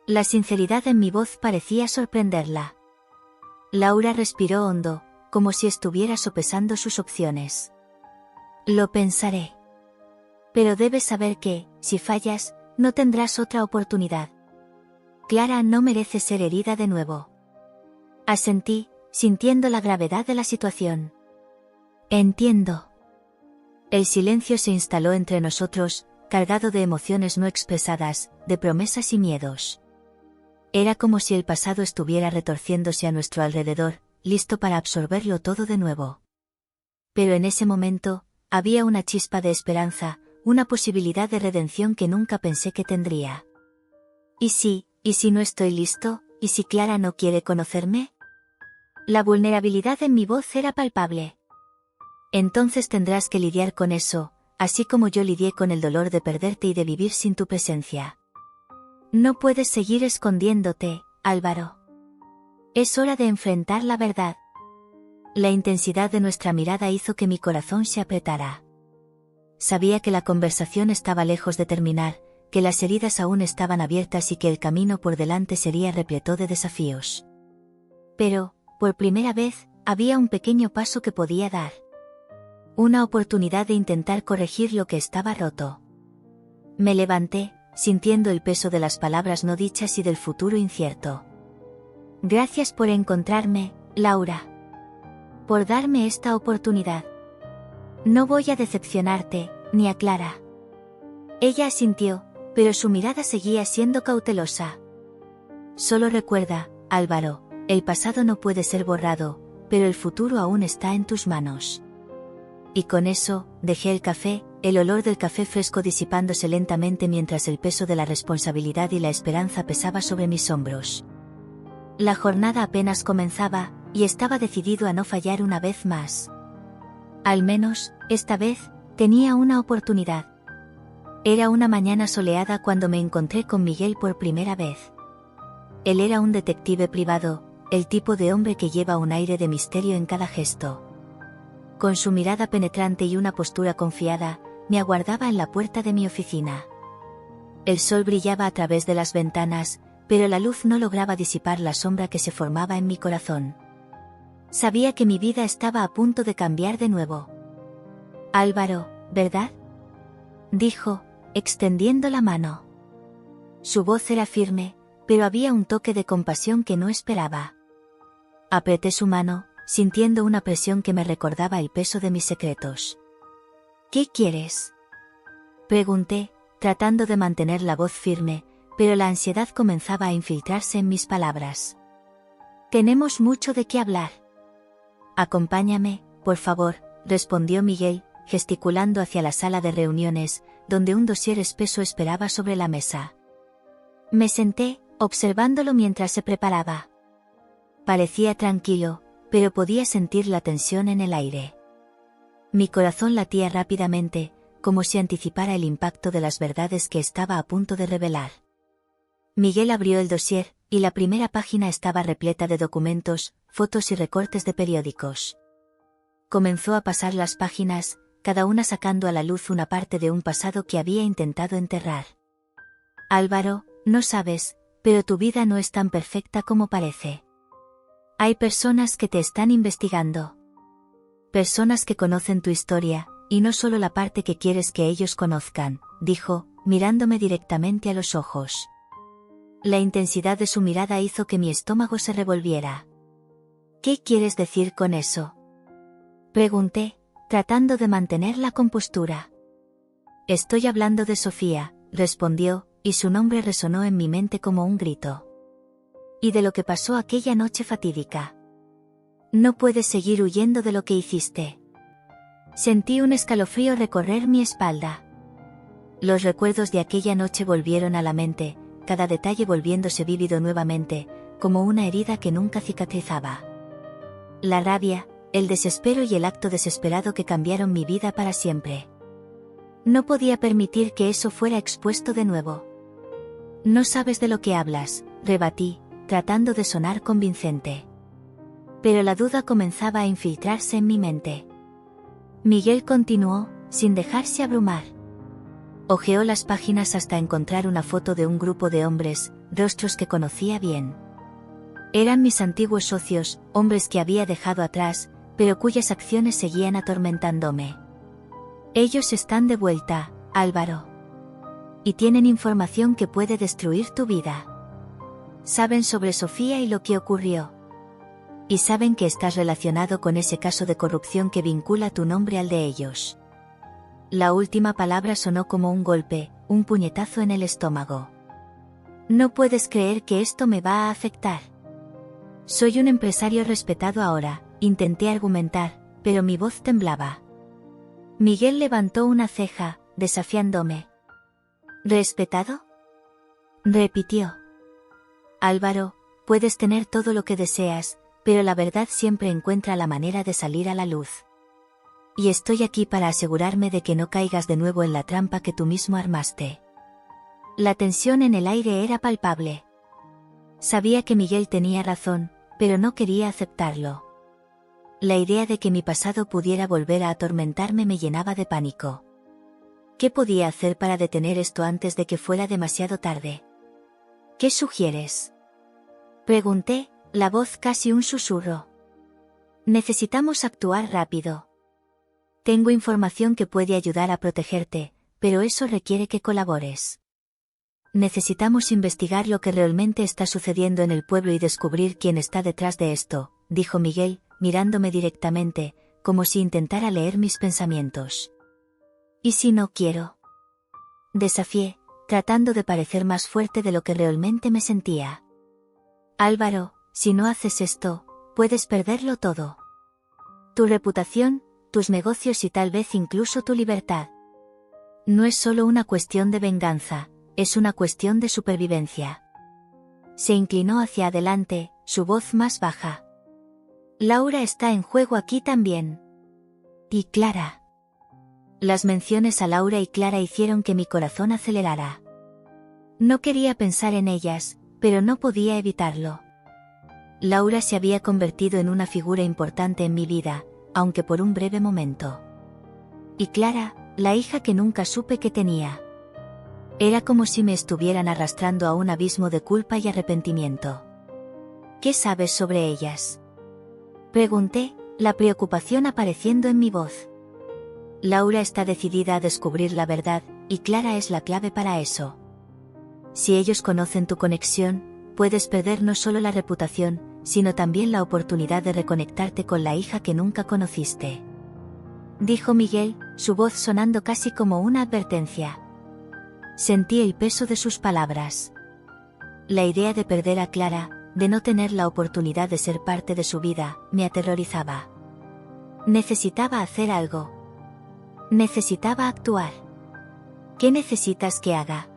La sinceridad en mi voz parecía sorprenderla. Laura respiró hondo, como si estuviera sopesando sus opciones. Lo pensaré. Pero debes saber que, si fallas, no tendrás otra oportunidad. Clara no merece ser herida de nuevo. Asentí, sintiendo la gravedad de la situación. Entiendo. El silencio se instaló entre nosotros, cargado de emociones no expresadas, de promesas y miedos. Era como si el pasado estuviera retorciéndose a nuestro alrededor, listo para absorberlo todo de nuevo. Pero en ese momento, había una chispa de esperanza, una posibilidad de redención que nunca pensé que tendría. ¿Y si no estoy listo? ¿Y si Clara no quiere conocerme? La vulnerabilidad en mi voz era palpable. Entonces tendrás que lidiar con eso, así como yo lidié con el dolor de perderte y de vivir sin tu presencia. No puedes seguir escondiéndote, Álvaro. Es hora de enfrentar la verdad. La intensidad de nuestra mirada hizo que mi corazón se apretara. Sabía que la conversación estaba lejos de terminar, que las heridas aún estaban abiertas y que el camino por delante sería repleto de desafíos. Pero, por primera vez, había un pequeño paso que podía dar. Una oportunidad de intentar corregir lo que estaba roto. Me levanté, sintiendo el peso de las palabras no dichas y del futuro incierto. Gracias por encontrarme, Laura. Por darme esta oportunidad. No voy a decepcionarte, ni a Clara. Ella asintió, pero su mirada seguía siendo cautelosa. Solo recuerda, Álvaro, el pasado no puede ser borrado, pero el futuro aún está en tus manos. Y con eso, dejé el café, el olor del café fresco disipándose lentamente mientras el peso de la responsabilidad y la esperanza pesaba sobre mis hombros. La jornada apenas comenzaba, y estaba decidido a no fallar una vez más. Al menos, esta vez, tenía una oportunidad. Era una mañana soleada cuando me encontré con Miguel por primera vez. Él era un detective privado, el tipo de hombre que lleva un aire de misterio en cada gesto. Con su mirada penetrante y una postura confiada, me aguardaba en la puerta de mi oficina. El sol brillaba a través de las ventanas, pero la luz no lograba disipar la sombra que se formaba en mi corazón. Sabía que mi vida estaba a punto de cambiar de nuevo. Álvaro, ¿verdad?, dijo, extendiendo la mano. Su voz era firme, pero había un toque de compasión que no esperaba. Apreté su mano, sintiendo una presión que me recordaba el peso de mis secretos. ¿Qué quieres?, pregunté, tratando de mantener la voz firme, pero la ansiedad comenzaba a infiltrarse en mis palabras. Tenemos mucho de qué hablar. Acompáñame, por favor, respondió Miguel, gesticulando hacia la sala de reuniones, donde un dossier espeso esperaba sobre la mesa. Me senté, observándolo mientras se preparaba. Parecía tranquilo, pero podía sentir la tensión en el aire. Mi corazón latía rápidamente, como si anticipara el impacto de las verdades que estaba a punto de revelar. Miguel abrió el dossier, y la primera página estaba repleta de documentos, fotos y recortes de periódicos. Comenzó a pasar las páginas, cada una sacando a la luz una parte de un pasado que había intentado enterrar. Álvaro, no sabes, pero tu vida no es tan perfecta como parece. Hay personas que te están investigando. Personas que conocen tu historia, y no solo la parte que quieres que ellos conozcan, dijo, mirándome directamente a los ojos. La intensidad de su mirada hizo que mi estómago se revolviera. ¿Qué quieres decir con eso?, pregunté, tratando de mantener la compostura. Estoy hablando de Sofía, respondió, y su nombre resonó en mi mente como un grito. Y de lo que pasó aquella noche fatídica. No puedes seguir huyendo de lo que hiciste. Sentí un escalofrío recorrer mi espalda. Los recuerdos de aquella noche volvieron a la mente, cada detalle volviéndose vívido nuevamente, como una herida que nunca cicatrizaba. La rabia, el desespero y el acto desesperado que cambiaron mi vida para siempre. No podía permitir que eso fuera expuesto de nuevo. No sabes de lo que hablas, rebatí, tratando de sonar convincente. Pero la duda comenzaba a infiltrarse en mi mente. Miguel continuó, sin dejarse abrumar. Hojeó las páginas hasta encontrar una foto de un grupo de hombres, rostros que conocía bien. Eran mis antiguos socios, hombres que había dejado atrás, pero cuyas acciones seguían atormentándome. Ellos están de vuelta, Álvaro. Y tienen información que puede destruir tu vida. Saben sobre Sofía y lo que ocurrió. Y saben que estás relacionado con ese caso de corrupción que vincula tu nombre al de ellos. La última palabra sonó como un golpe, un puñetazo en el estómago. No puedes creer que esto me va a afectar. Soy un empresario respetado ahora, intenté argumentar, pero mi voz temblaba. Miguel levantó una ceja, desafiándome. ¿Respetado?, repitió. Álvaro, puedes tener todo lo que deseas, pero la verdad siempre encuentra la manera de salir a la luz. Y estoy aquí para asegurarme de que no caigas de nuevo en la trampa que tú mismo armaste. La tensión en el aire era palpable. Sabía que Miguel tenía razón, pero no quería aceptarlo. La idea de que mi pasado pudiera volver a atormentarme me llenaba de pánico. ¿Qué podía hacer para detener esto antes de que fuera demasiado tarde? ¿Qué sugieres?, pregunté, la voz casi un susurro. Necesitamos actuar rápido. Tengo información que puede ayudar a protegerte, pero eso requiere que colabores. Necesitamos investigar lo que realmente está sucediendo en el pueblo y descubrir quién está detrás de esto, dijo Miguel, mirándome directamente, como si intentara leer mis pensamientos. ¿Y si no quiero?, desafié, tratando de parecer más fuerte de lo que realmente me sentía. Álvaro, si no haces esto, puedes perderlo todo. Tu reputación, tus negocios y tal vez incluso tu libertad. No es solo una cuestión de venganza, es una cuestión de supervivencia. Se inclinó hacia adelante, su voz más baja. Laura está en juego aquí también. Y Clara. Las menciones a Laura y Clara hicieron que mi corazón acelerara. No quería pensar en ellas, pero no podía evitarlo. Laura se había convertido en una figura importante en mi vida, aunque por un breve momento. Y Clara, la hija que nunca supe que tenía. Era como si me estuvieran arrastrando a un abismo de culpa y arrepentimiento. ¿Qué sabes sobre ellas?, pregunté, la preocupación apareciendo en mi voz. Laura está decidida a descubrir la verdad, y Clara es la clave para eso. Si ellos conocen tu conexión, puedes perder no solo la reputación, sino también la oportunidad de reconectarte con la hija que nunca conociste. Dijo Miguel, su voz sonando casi como una advertencia. Sentí el peso de sus palabras. La idea de perder a Clara, de no tener la oportunidad de ser parte de su vida, me aterrorizaba. Necesitaba hacer algo. Necesitaba actuar. ¿Qué necesitas que haga?,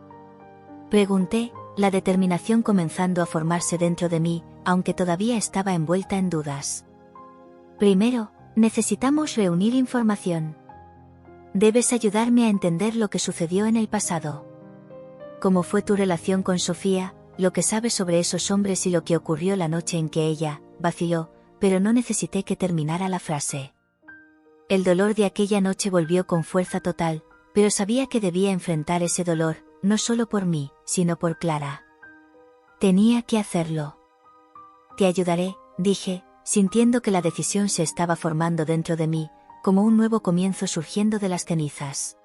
pregunté, la determinación comenzando a formarse dentro de mí, aunque todavía estaba envuelta en dudas. Primero, necesitamos reunir información. Debes ayudarme a entender lo que sucedió en el pasado. ¿Cómo fue tu relación con Sofía, lo que sabes sobre esos hombres y lo que ocurrió la noche en que ella vaciló? Pero no necesité que terminara la frase. El dolor de aquella noche volvió con fuerza total, pero sabía que debía enfrentar ese dolor, no solo por mí, sino por Clara. Tenía que hacerlo. Te ayudaré, dije, sintiendo que la decisión se estaba formando dentro de mí, como un nuevo comienzo surgiendo de las cenizas.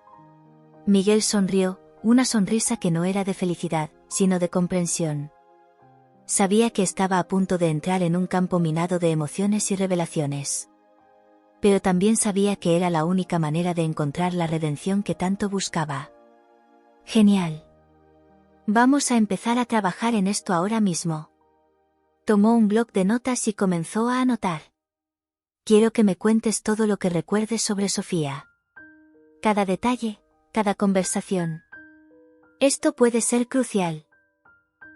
Miguel sonrió, una sonrisa que no era de felicidad, sino de comprensión. Sabía que estaba a punto de entrar en un campo minado de emociones y revelaciones. Pero también sabía que era la única manera de encontrar la redención que tanto buscaba. Genial. Vamos a empezar a trabajar en esto ahora mismo. Tomó un bloc de notas y comenzó a anotar. Quiero que me cuentes todo lo que recuerdes sobre Sofía. Cada detalle, cada conversación. Esto puede ser crucial.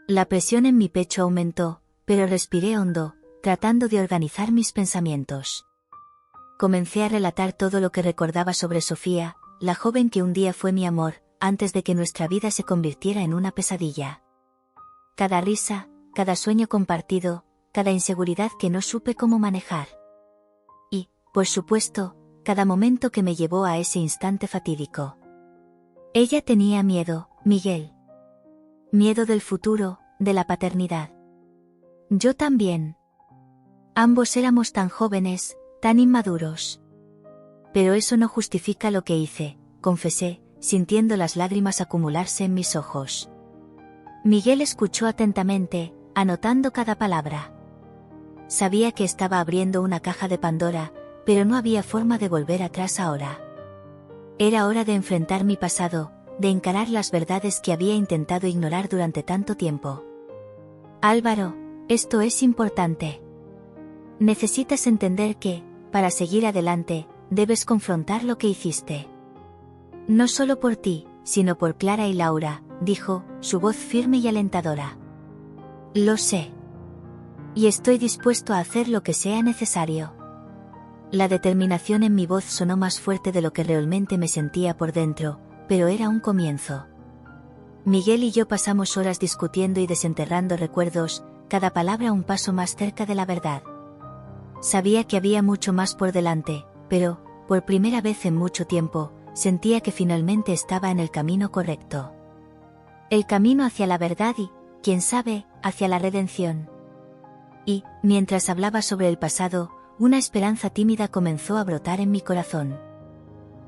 La presión en mi pecho aumentó, pero respiré hondo, tratando de organizar mis pensamientos. Comencé a relatar todo lo que recordaba sobre Sofía, la joven que un día fue mi amor, antes de que nuestra vida se convirtiera en una pesadilla. Cada risa, cada sueño compartido, cada inseguridad que no supe cómo manejar. Y, por supuesto, cada momento que me llevó a ese instante fatídico. Ella tenía miedo, Miguel. Miedo del futuro, de la paternidad. Yo también. Ambos éramos tan jóvenes, tan inmaduros. Pero eso no justifica lo que hice, confesé, sintiendo las lágrimas acumularse en mis ojos. Miguel escuchó atentamente, anotando cada palabra. Sabía que estaba abriendo una caja de Pandora, pero no había forma de volver atrás ahora. Era hora de enfrentar mi pasado, de encarar las verdades que había intentado ignorar durante tanto tiempo. Álvaro, esto es importante. Necesitas entender que, para seguir adelante, debes confrontar lo que hiciste. No solo por ti, sino por Clara y Laura, dijo, su voz firme y alentadora. Lo sé. Y estoy dispuesto a hacer lo que sea necesario. La determinación en mi voz sonó más fuerte de lo que realmente me sentía por dentro, pero era un comienzo. Miguel y yo pasamos horas discutiendo y desenterrando recuerdos, cada palabra un paso más cerca de la verdad. Sabía que había mucho más por delante, pero, por primera vez en mucho tiempo, sentía que finalmente estaba en el camino correcto. El camino hacia la verdad y, quién sabe, hacia la redención. Y, mientras hablaba sobre el pasado, una esperanza tímida comenzó a brotar en mi corazón.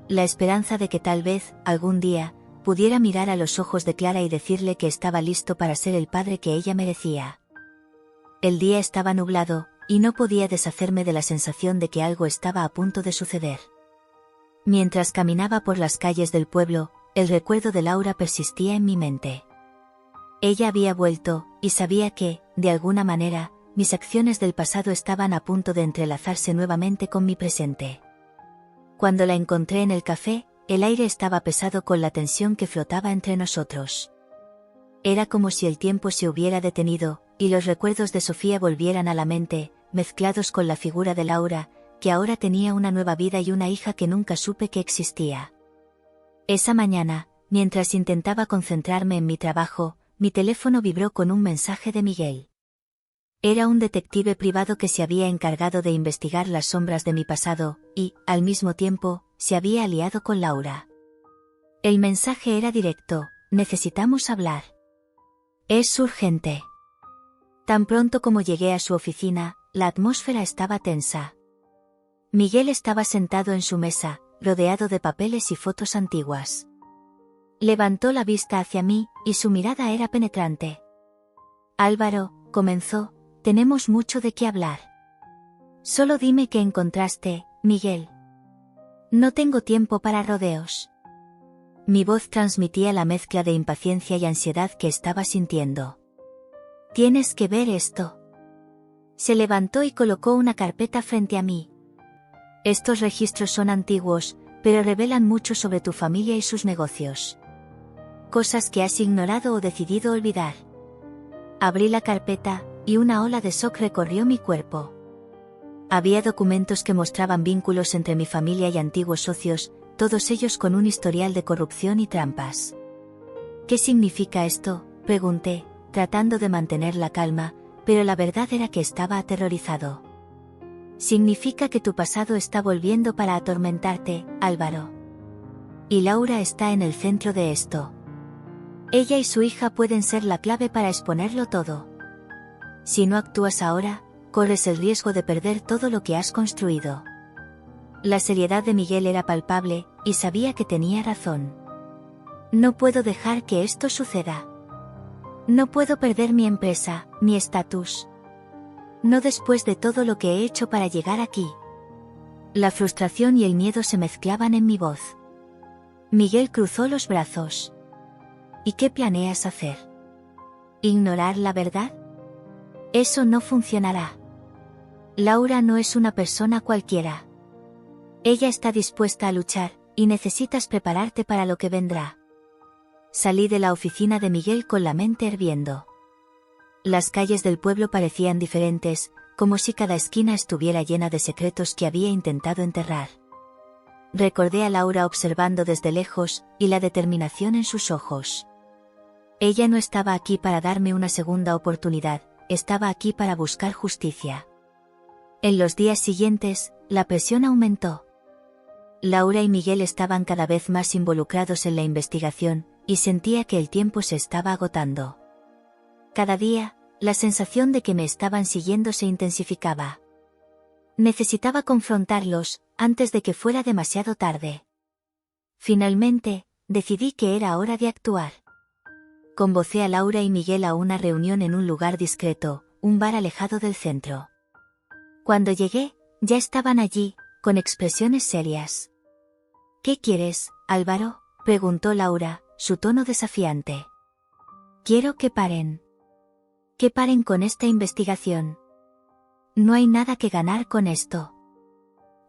La esperanza de que tal vez, algún día, pudiera mirar a los ojos de Clara y decirle que estaba listo para ser el padre que ella merecía. El día estaba nublado, y no podía deshacerme de la sensación de que algo estaba a punto de suceder. Mientras caminaba por las calles del pueblo, el recuerdo de Laura persistía en mi mente. Ella había vuelto, y sabía que, de alguna manera, mis acciones del pasado estaban a punto de entrelazarse nuevamente con mi presente. Cuando la encontré en el café, el aire estaba pesado con la tensión que flotaba entre nosotros. Era como si el tiempo se hubiera detenido, y los recuerdos de Sofía volvieran a la mente, mezclados con la figura de Laura, que ahora tenía una nueva vida y una hija que nunca supe que existía. Esa mañana, mientras intentaba concentrarme en mi trabajo, mi teléfono vibró con un mensaje de Miguel. Era un detective privado que se había encargado de investigar las sombras de mi pasado, y, al mismo tiempo, se había aliado con Laura. El mensaje era directo: necesitamos hablar. Es urgente. Tan pronto como llegué a su oficina, la atmósfera estaba tensa. Miguel estaba sentado en su mesa, rodeado de papeles y fotos antiguas. Levantó la vista hacia mí, y su mirada era penetrante. Álvaro, comenzó, tenemos mucho de qué hablar. Solo dime qué encontraste, Miguel. No tengo tiempo para rodeos. Mi voz transmitía la mezcla de impaciencia y ansiedad que estaba sintiendo. Tienes que ver esto. Se levantó y colocó una carpeta frente a mí. Estos registros son antiguos, pero revelan mucho sobre tu familia y sus negocios. Cosas que has ignorado o decidido olvidar. Abrí la carpeta, y una ola de shock recorrió mi cuerpo. Había documentos que mostraban vínculos entre mi familia y antiguos socios, todos ellos con un historial de corrupción y trampas. ¿Qué significa esto?, pregunté, tratando de mantener la calma, pero la verdad era que estaba aterrorizado. Significa que tu pasado está volviendo para atormentarte, Álvaro. Y Laura está en el centro de esto. Ella y su hija pueden ser la clave para exponerlo todo. Si no actúas ahora, corres el riesgo de perder todo lo que has construido. La seriedad de Miguel era palpable, y sabía que tenía razón. No puedo dejar que esto suceda. No puedo perder mi empresa, mi estatus. No después de todo lo que he hecho para llegar aquí. La frustración y el miedo se mezclaban en mi voz. Miguel cruzó los brazos. ¿Y qué planeas hacer? ¿Ignorar la verdad? Eso no funcionará. Laura no es una persona cualquiera. Ella está dispuesta a luchar, y necesitas prepararte para lo que vendrá. Salí de la oficina de Miguel con la mente hirviendo. Las calles del pueblo parecían diferentes, como si cada esquina estuviera llena de secretos que había intentado enterrar. Recordé a Laura observando desde lejos, y la determinación en sus ojos. Ella no estaba aquí para darme una segunda oportunidad, estaba aquí para buscar justicia. En los días siguientes, la presión aumentó. Laura y Miguel estaban cada vez más involucrados en la investigación, y sentía que el tiempo se estaba agotando. Cada día, la sensación de que me estaban siguiendo se intensificaba. Necesitaba confrontarlos, antes de que fuera demasiado tarde. Finalmente, decidí que era hora de actuar. Convocé a Laura y Miguel a una reunión en un lugar discreto, un bar alejado del centro. Cuando llegué, ya estaban allí, con expresiones serias. ¿Qué quieres, Álvaro?, preguntó Laura, su tono desafiante. Quiero que paren. Que paren con esta investigación. No hay nada que ganar con esto.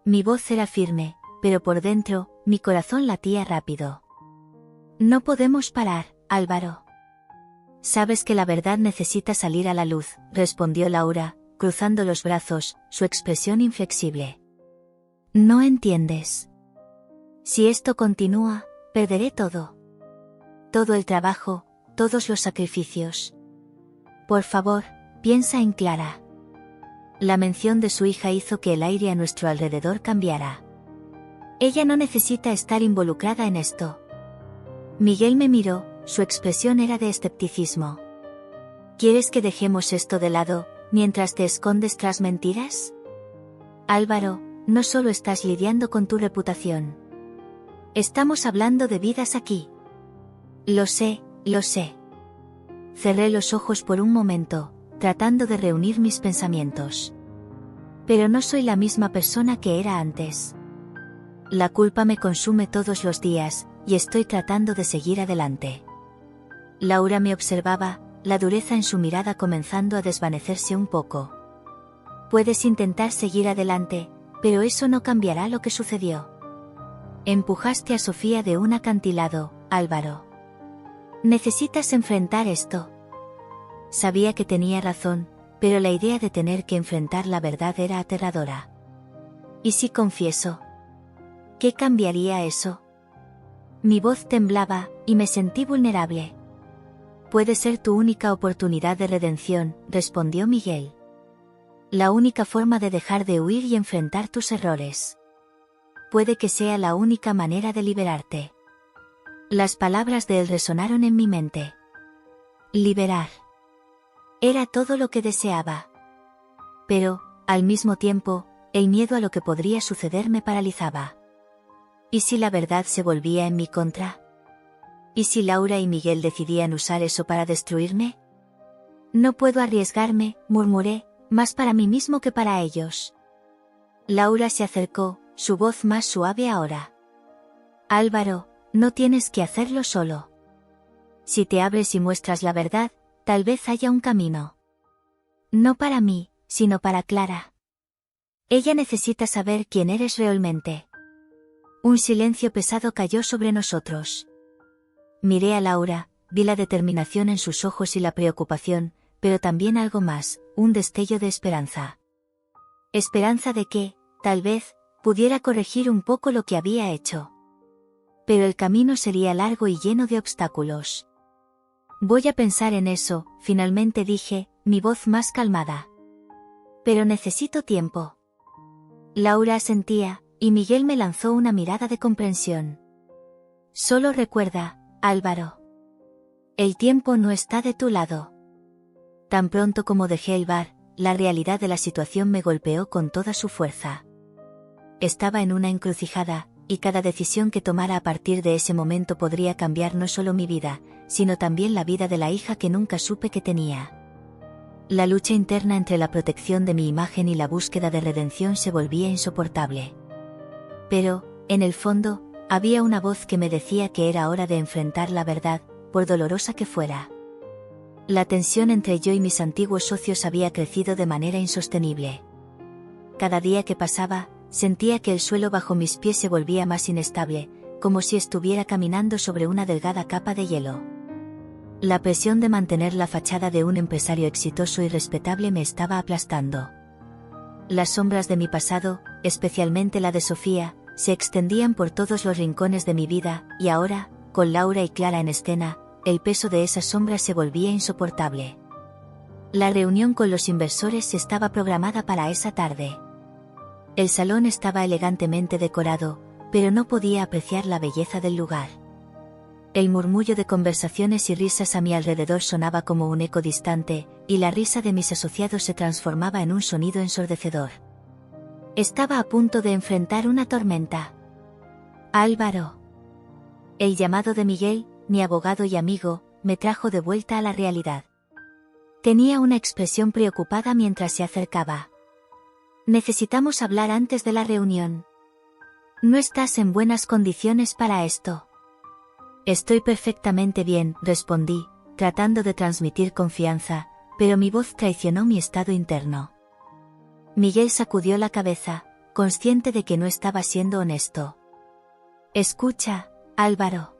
Mi voz era firme, pero por dentro, mi corazón latía rápido. No podemos parar, Álvaro. Sabes que la verdad necesita salir a la luz, respondió Laura, cruzando los brazos, su expresión inflexible. No entiendes. Si esto continúa, perderé todo. Todo el trabajo, todos los sacrificios. Por favor, piensa en Clara. La mención de su hija hizo que el aire a nuestro alrededor cambiara. Ella no necesita estar involucrada en esto. Miguel me miró, su expresión era de escepticismo. ¿Quieres que dejemos esto de lado, mientras te escondes tras mentiras? Álvaro, no solo estás lidiando con tu reputación. Estamos hablando de vidas aquí. Lo sé, lo sé. Cerré los ojos por un momento, tratando de reunir mis pensamientos. Pero no soy la misma persona que era antes. La culpa me consume todos los días, y estoy tratando de seguir adelante. Laura me observaba, la dureza en su mirada comenzando a desvanecerse un poco. Puedes intentar seguir adelante, pero eso no cambiará lo que sucedió. Empujaste a Sofía de un acantilado, Álvaro. Necesitas enfrentar esto. Sabía que tenía razón, pero la idea de tener que enfrentar la verdad era aterradora. ¿Y si confieso? ¿Qué cambiaría eso? Mi voz temblaba, y me sentí vulnerable. Puede ser tu única oportunidad de redención, respondió Miguel. La única forma de dejar de huir y enfrentar tus errores. Puede que sea la única manera de liberarte. Las palabras de él resonaron en mi mente. Liberar. Era todo lo que deseaba. Pero, al mismo tiempo, el miedo a lo que podría suceder me paralizaba. ¿Y si la verdad se volvía en mi contra? ¿Y si Laura y Miguel decidían usar eso para destruirme? No puedo arriesgarme, murmuré, más para mí mismo que para ellos. Laura se acercó, su voz más suave ahora. Álvaro, no tienes que hacerlo solo. Si te abres y muestras la verdad, tal vez haya un camino. No para mí, sino para Clara. Ella necesita saber quién eres realmente. Un silencio pesado cayó sobre nosotros. Miré a Laura, vi la determinación en sus ojos y la preocupación, pero también algo más, un destello de esperanza. Esperanza de que, tal vez, pudiera corregir un poco lo que había hecho. Pero el camino sería largo y lleno de obstáculos. Voy a pensar en eso, finalmente dije, mi voz más calmada. Pero necesito tiempo. Laura asentía, y Miguel me lanzó una mirada de comprensión. Solo recuerda, Álvaro. El tiempo no está de tu lado. Tan pronto como dejé el bar, la realidad de la situación me golpeó con toda su fuerza. Estaba en una encrucijada, y cada decisión que tomara a partir de ese momento podría cambiar no solo mi vida, sino también la vida de la hija que nunca supe que tenía. La lucha interna entre la protección de mi imagen y la búsqueda de redención se volvía insoportable. Pero, en el fondo, había una voz que me decía que era hora de enfrentar la verdad, por dolorosa que fuera. La tensión entre yo y mis antiguos socios había crecido de manera insostenible. Cada día que pasaba, sentía que el suelo bajo mis pies se volvía más inestable, como si estuviera caminando sobre una delgada capa de hielo. La presión de mantener la fachada de un empresario exitoso y respetable me estaba aplastando. Las sombras de mi pasado, especialmente la de Sofía, se extendían por todos los rincones de mi vida, y ahora, con Laura y Clara en escena, el peso de esas sombras se volvía insoportable. La reunión con los inversores estaba programada para esa tarde. El salón estaba elegantemente decorado, pero no podía apreciar la belleza del lugar. El murmullo de conversaciones y risas a mi alrededor sonaba como un eco distante, y la risa de mis asociados se transformaba en un sonido ensordecedor. Estaba a punto de enfrentar una tormenta. Álvaro. El llamado de Miguel, mi abogado y amigo, me trajo de vuelta a la realidad. Tenía una expresión preocupada mientras se acercaba. Necesitamos hablar antes de la reunión. No estás en buenas condiciones para esto. Estoy perfectamente bien, respondí, tratando de transmitir confianza, pero mi voz traicionó mi estado interno. Miguel sacudió la cabeza, consciente de que no estaba siendo honesto. Escucha, Álvaro.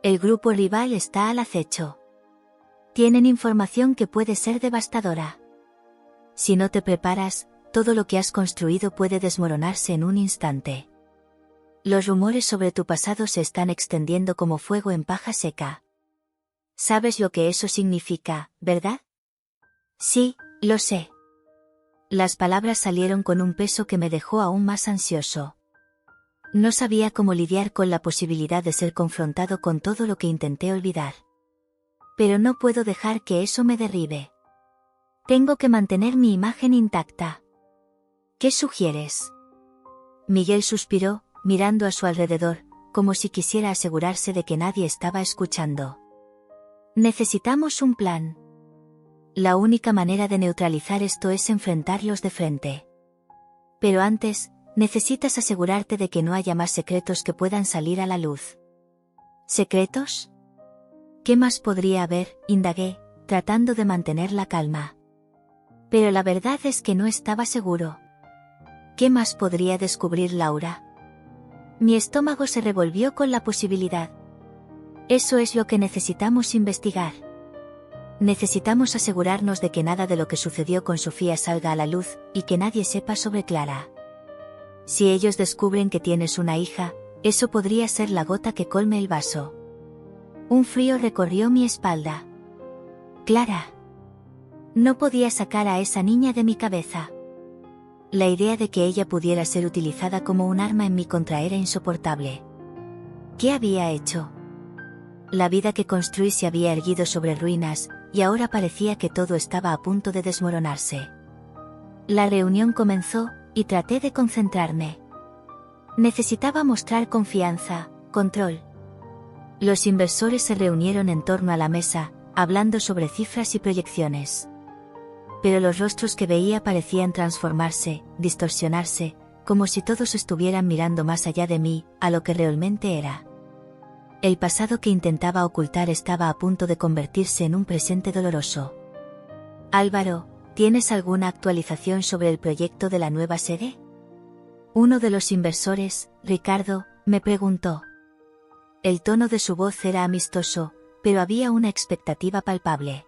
El grupo rival está al acecho. Tienen información que puede ser devastadora. Si no te preparas, todo lo que has construido puede desmoronarse en un instante. Los rumores sobre tu pasado se están extendiendo como fuego en paja seca. ¿Sabes lo que eso significa, verdad? Sí, lo sé. Las palabras salieron con un peso que me dejó aún más ansioso. No sabía cómo lidiar con la posibilidad de ser confrontado con todo lo que intenté olvidar. Pero no puedo dejar que eso me derribe. Tengo que mantener mi imagen intacta. ¿Qué sugieres? Miguel suspiró, mirando a su alrededor, como si quisiera asegurarse de que nadie estaba escuchando. Necesitamos un plan. La única manera de neutralizar esto es enfrentarlos de frente. Pero antes, necesitas asegurarte de que no haya más secretos que puedan salir a la luz. ¿Secretos? ¿Qué más podría haber?, indagué, tratando de mantener la calma. Pero la verdad es que no estaba seguro. ¿Qué más podría descubrir Laura? Mi estómago se revolvió con la posibilidad. Eso es lo que necesitamos investigar. Necesitamos asegurarnos de que nada de lo que sucedió con Sofía salga a la luz, y que nadie sepa sobre Clara. Si ellos descubren que tienes una hija, eso podría ser la gota que colme el vaso. Un frío recorrió mi espalda. Clara. No podía sacar a esa niña de mi cabeza. La idea de que ella pudiera ser utilizada como un arma en mi contra era insoportable. ¿Qué había hecho? La vida que construí se había erguido sobre ruinas, y ahora parecía que todo estaba a punto de desmoronarse. La reunión comenzó, y traté de concentrarme. Necesitaba mostrar confianza, control. Los inversores se reunieron en torno a la mesa, hablando sobre cifras y proyecciones. Pero los rostros que veía parecían transformarse, distorsionarse, como si todos estuvieran mirando más allá de mí, a lo que realmente era. El pasado que intentaba ocultar estaba a punto de convertirse en un presente doloroso. Álvaro, ¿tienes alguna actualización sobre el proyecto de la nueva sede? Uno de los inversores, Ricardo, me preguntó. El tono de su voz era amistoso, pero había una expectativa palpable.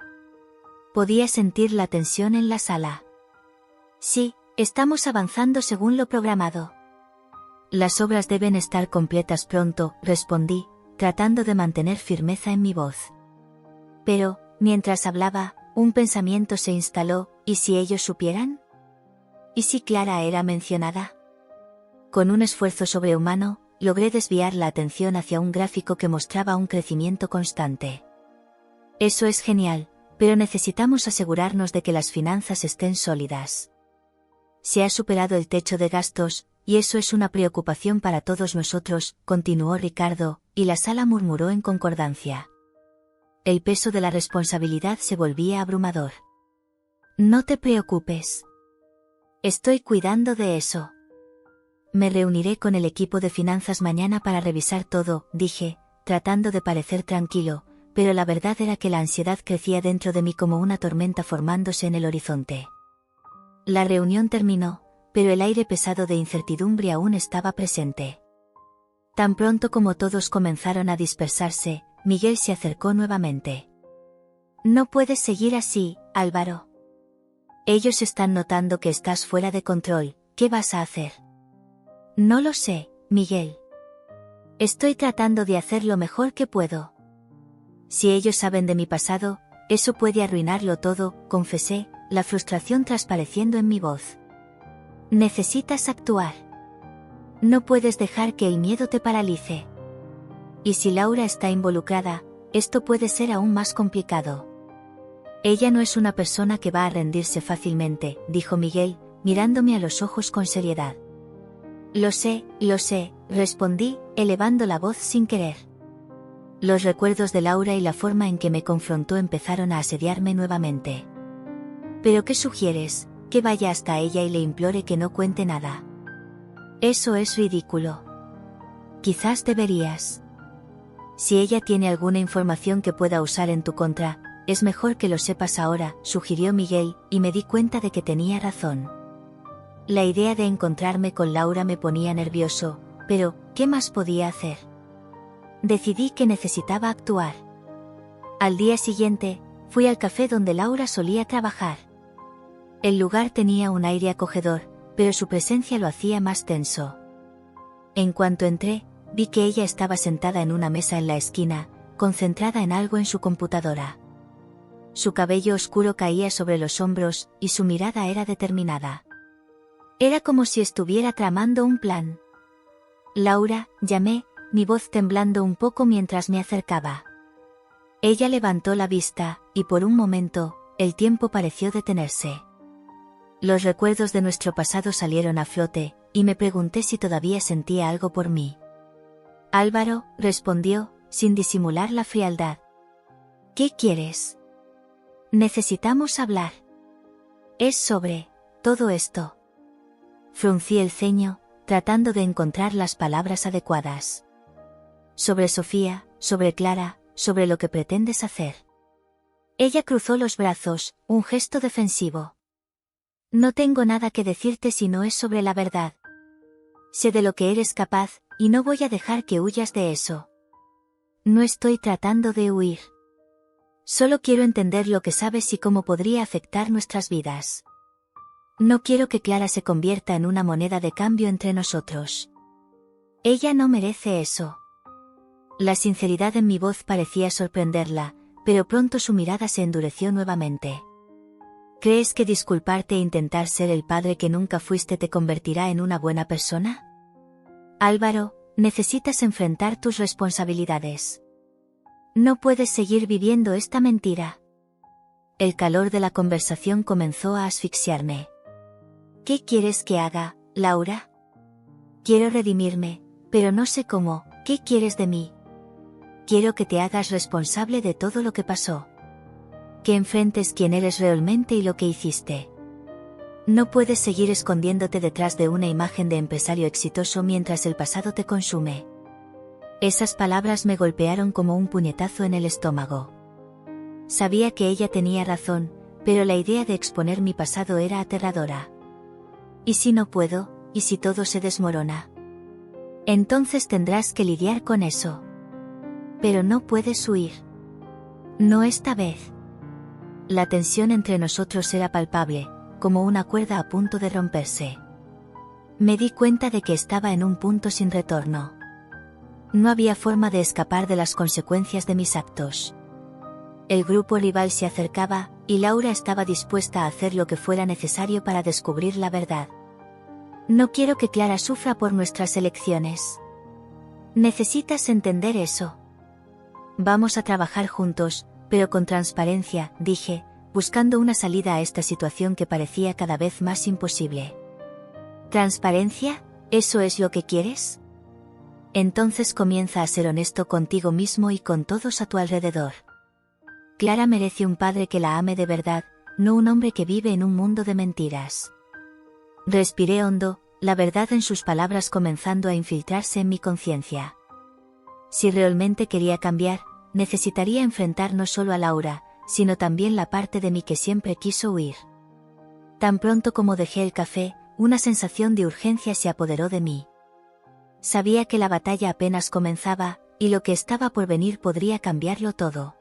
Podía sentir la tensión en la sala. Sí, estamos avanzando según lo programado. Las obras deben estar completas pronto, respondí, tratando de mantener firmeza en mi voz. Pero, mientras hablaba, un pensamiento se instaló, ¿y si ellos supieran? ¿Y si Clara era mencionada? Con un esfuerzo sobrehumano, logré desviar la atención hacia un gráfico que mostraba un crecimiento constante. Eso es genial, pero necesitamos asegurarnos de que las finanzas estén sólidas. Se ha superado el techo de gastos, y eso es una preocupación para todos nosotros, continuó Ricardo, y la sala murmuró en concordancia. El peso de la responsabilidad se volvía abrumador. No te preocupes. Estoy cuidando de eso. Me reuniré con el equipo de finanzas mañana para revisar todo, dije, tratando de parecer tranquilo, pero la verdad era que la ansiedad crecía dentro de mí como una tormenta formándose en el horizonte. La reunión terminó, pero el aire pesado de incertidumbre aún estaba presente. Tan pronto como todos comenzaron a dispersarse, Miguel se acercó nuevamente. No puedes seguir así, Álvaro. Ellos están notando que estás fuera de control, ¿qué vas a hacer? No lo sé, Miguel. Estoy tratando de hacer lo mejor que puedo. Si ellos saben de mi pasado, eso puede arruinarlo todo, confesé, la frustración transpareciendo en mi voz. Necesitas actuar. No puedes dejar que el miedo te paralice. Y si Laura está involucrada, esto puede ser aún más complicado. Ella no es una persona que va a rendirse fácilmente, dijo Miguel, mirándome a los ojos con seriedad. Lo sé, respondí, elevando la voz sin querer. Los recuerdos de Laura y la forma en que me confrontó empezaron a asediarme nuevamente. ¿Pero qué sugieres? ¿Que vaya hasta ella y le implore que no cuente nada? Eso es ridículo. Quizás deberías. Si ella tiene alguna información que pueda usar en tu contra, es mejor que lo sepas ahora, sugirió Miguel, y me di cuenta de que tenía razón. La idea de encontrarme con Laura me ponía nervioso, pero, ¿qué más podía hacer? Decidí que necesitaba actuar. Al día siguiente, fui al café donde Laura solía trabajar. El lugar tenía un aire acogedor, pero su presencia lo hacía más tenso. En cuanto entré, vi que ella estaba sentada en una mesa en la esquina, concentrada en algo en su computadora. Su cabello oscuro caía sobre los hombros, y su mirada era determinada. Era como si estuviera tramando un plan. «Laura», llamé, mi voz temblando un poco mientras me acercaba. Ella levantó la vista, y por un momento, el tiempo pareció detenerse. Los recuerdos de nuestro pasado salieron a flote, y me pregunté si todavía sentía algo por mí. «Álvaro», respondió, sin disimular la frialdad. «¿Qué quieres?» «Necesitamos hablar. Es sobre todo esto». Fruncí el ceño, tratando de encontrar las palabras adecuadas. «Sobre Sofía, sobre Clara, sobre lo que pretendes hacer». Ella cruzó los brazos, un gesto defensivo. «No tengo nada que decirte si no es sobre la verdad. Sé de lo que eres capaz, y no voy a dejar que huyas de eso. No estoy tratando de huir. Solo quiero entender lo que sabes y cómo podría afectar nuestras vidas. No quiero que Clara se convierta en una moneda de cambio entre nosotros. Ella no merece eso». La sinceridad en mi voz parecía sorprenderla, pero pronto su mirada se endureció nuevamente. «¿Crees que disculparte e intentar ser el padre que nunca fuiste te convertirá en una buena persona? Álvaro, necesitas enfrentar tus responsabilidades. No puedes seguir viviendo esta mentira». El calor de la conversación comenzó a asfixiarme. «¿Qué quieres que haga, Laura?» «Quiero redimirme, pero no sé cómo». «¿Qué quieres de mí?» «Quiero que te hagas responsable de todo lo que pasó. Que enfrentes quién eres realmente y lo que hiciste. No puedes seguir escondiéndote detrás de una imagen de empresario exitoso mientras el pasado te consume». Esas palabras me golpearon como un puñetazo en el estómago. Sabía que ella tenía razón, pero la idea de exponer mi pasado era aterradora. ¿Y si no puedo? ¿Y si todo se desmorona? Entonces tendrás que lidiar con eso. Pero no puedes huir. No esta vez. La tensión entre nosotros era palpable, como una cuerda a punto de romperse. Me di cuenta de que estaba en un punto sin retorno. No había forma de escapar de las consecuencias de mis actos. El grupo rival se acercaba, y Laura estaba dispuesta a hacer lo que fuera necesario para descubrir la verdad. «No quiero que Clara sufra por nuestras elecciones. Necesitas entender eso. Vamos a trabajar juntos, pero con transparencia», dije, buscando una salida a esta situación que parecía cada vez más imposible. «¿Transparencia? ¿Eso es lo que quieres? Entonces comienza a ser honesto contigo mismo y con todos a tu alrededor. Clara merece un padre que la ame de verdad, no un hombre que vive en un mundo de mentiras». Respiré hondo, la verdad en sus palabras comenzando a infiltrarse en mi conciencia. Si realmente quería cambiar, necesitaría enfrentar no solo a Laura, sino también la parte de mí que siempre quiso huir. Tan pronto como dejé el café, una sensación de urgencia se apoderó de mí. Sabía que la batalla apenas comenzaba, y lo que estaba por venir podría cambiarlo todo.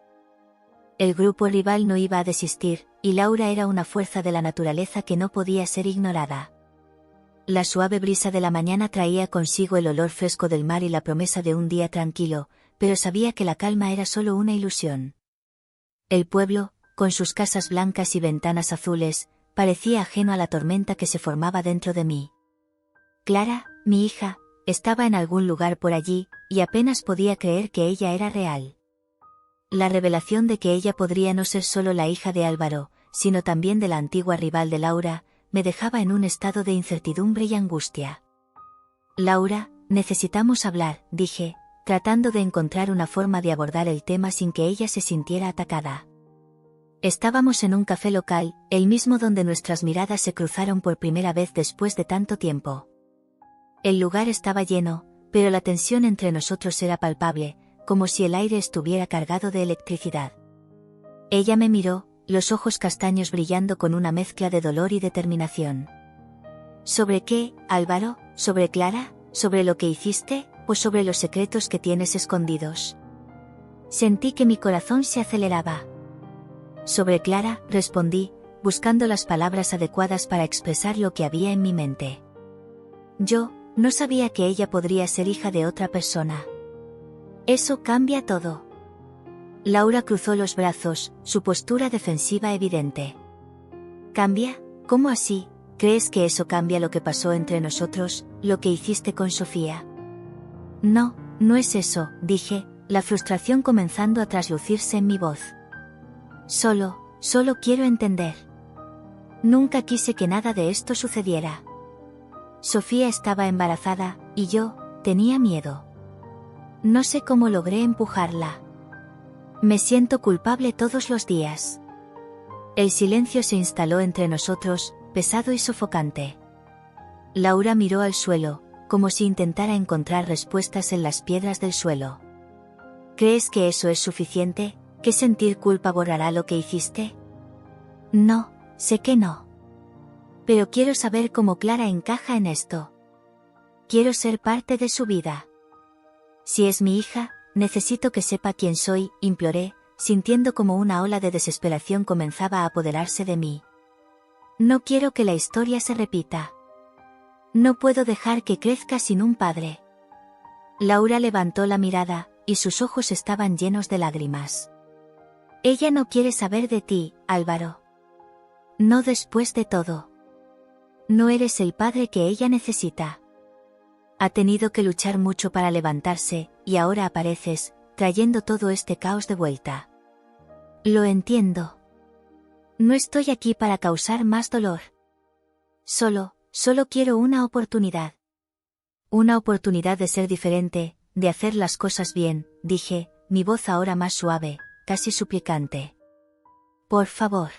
El grupo rival no iba a desistir, y Laura era una fuerza de la naturaleza que no podía ser ignorada. La suave brisa de la mañana traía consigo el olor fresco del mar y la promesa de un día tranquilo, pero sabía que la calma era solo una ilusión. El pueblo, con sus casas blancas y ventanas azules, parecía ajeno a la tormenta que se formaba dentro de mí. Clara, mi hija, estaba en algún lugar por allí, y apenas podía creer que ella era real. La revelación de que ella podría no ser solo la hija de Álvaro, sino también de la antigua rival de Laura, me dejaba en un estado de incertidumbre y angustia. «Laura, necesitamos hablar», dije, tratando de encontrar una forma de abordar el tema sin que ella se sintiera atacada. Estábamos en un café local, el mismo donde nuestras miradas se cruzaron por primera vez después de tanto tiempo. El lugar estaba lleno, pero la tensión entre nosotros era palpable, como si el aire estuviera cargado de electricidad. Ella me miró, los ojos castaños brillando con una mezcla de dolor y determinación. ¿Sobre qué, Álvaro? ¿Sobre Clara? ¿Sobre lo que hiciste? ¿O sobre los secretos que tienes escondidos? Sentí que mi corazón se aceleraba. Sobre Clara, respondí, buscando las palabras adecuadas para expresar lo que había en mi mente. Yo no sabía que ella podría ser hija de otra persona. Eso cambia todo. Laura cruzó los brazos, su postura defensiva evidente. ¿Cambia? ¿Cómo así? ¿Crees que eso cambia lo que pasó entre nosotros, lo que hiciste con Sofía? No, no es eso, dije, la frustración comenzando a traslucirse en mi voz. Solo quiero entender. Nunca quise que nada de esto sucediera. Sofía estaba embarazada, y yo tenía miedo. No sé cómo logré empujarla. Me siento culpable todos los días. El silencio se instaló entre nosotros, pesado y sofocante. Laura miró al suelo, como si intentara encontrar respuestas en las piedras del suelo. ¿Crees que eso es suficiente? ¿Que sentir culpa borrará lo que hiciste? No, sé que no. Pero quiero saber cómo Clara encaja en esto. Quiero ser parte de su vida. Si es mi hija, necesito que sepa quién soy, imploré, sintiendo como una ola de desesperación comenzaba a apoderarse de mí. No quiero que la historia se repita. No puedo dejar que crezca sin un padre. Laura levantó la mirada, y sus ojos estaban llenos de lágrimas. Ella no quiere saber de ti, Álvaro. No después de todo. No eres el padre que ella necesita. Ha tenido que luchar mucho para levantarse, y ahora apareces, trayendo todo este caos de vuelta. Lo entiendo. No estoy aquí para causar más dolor. Solo quiero una oportunidad. Una oportunidad de ser diferente, de hacer las cosas bien, dije, mi voz ahora más suave, casi suplicante. Por favor.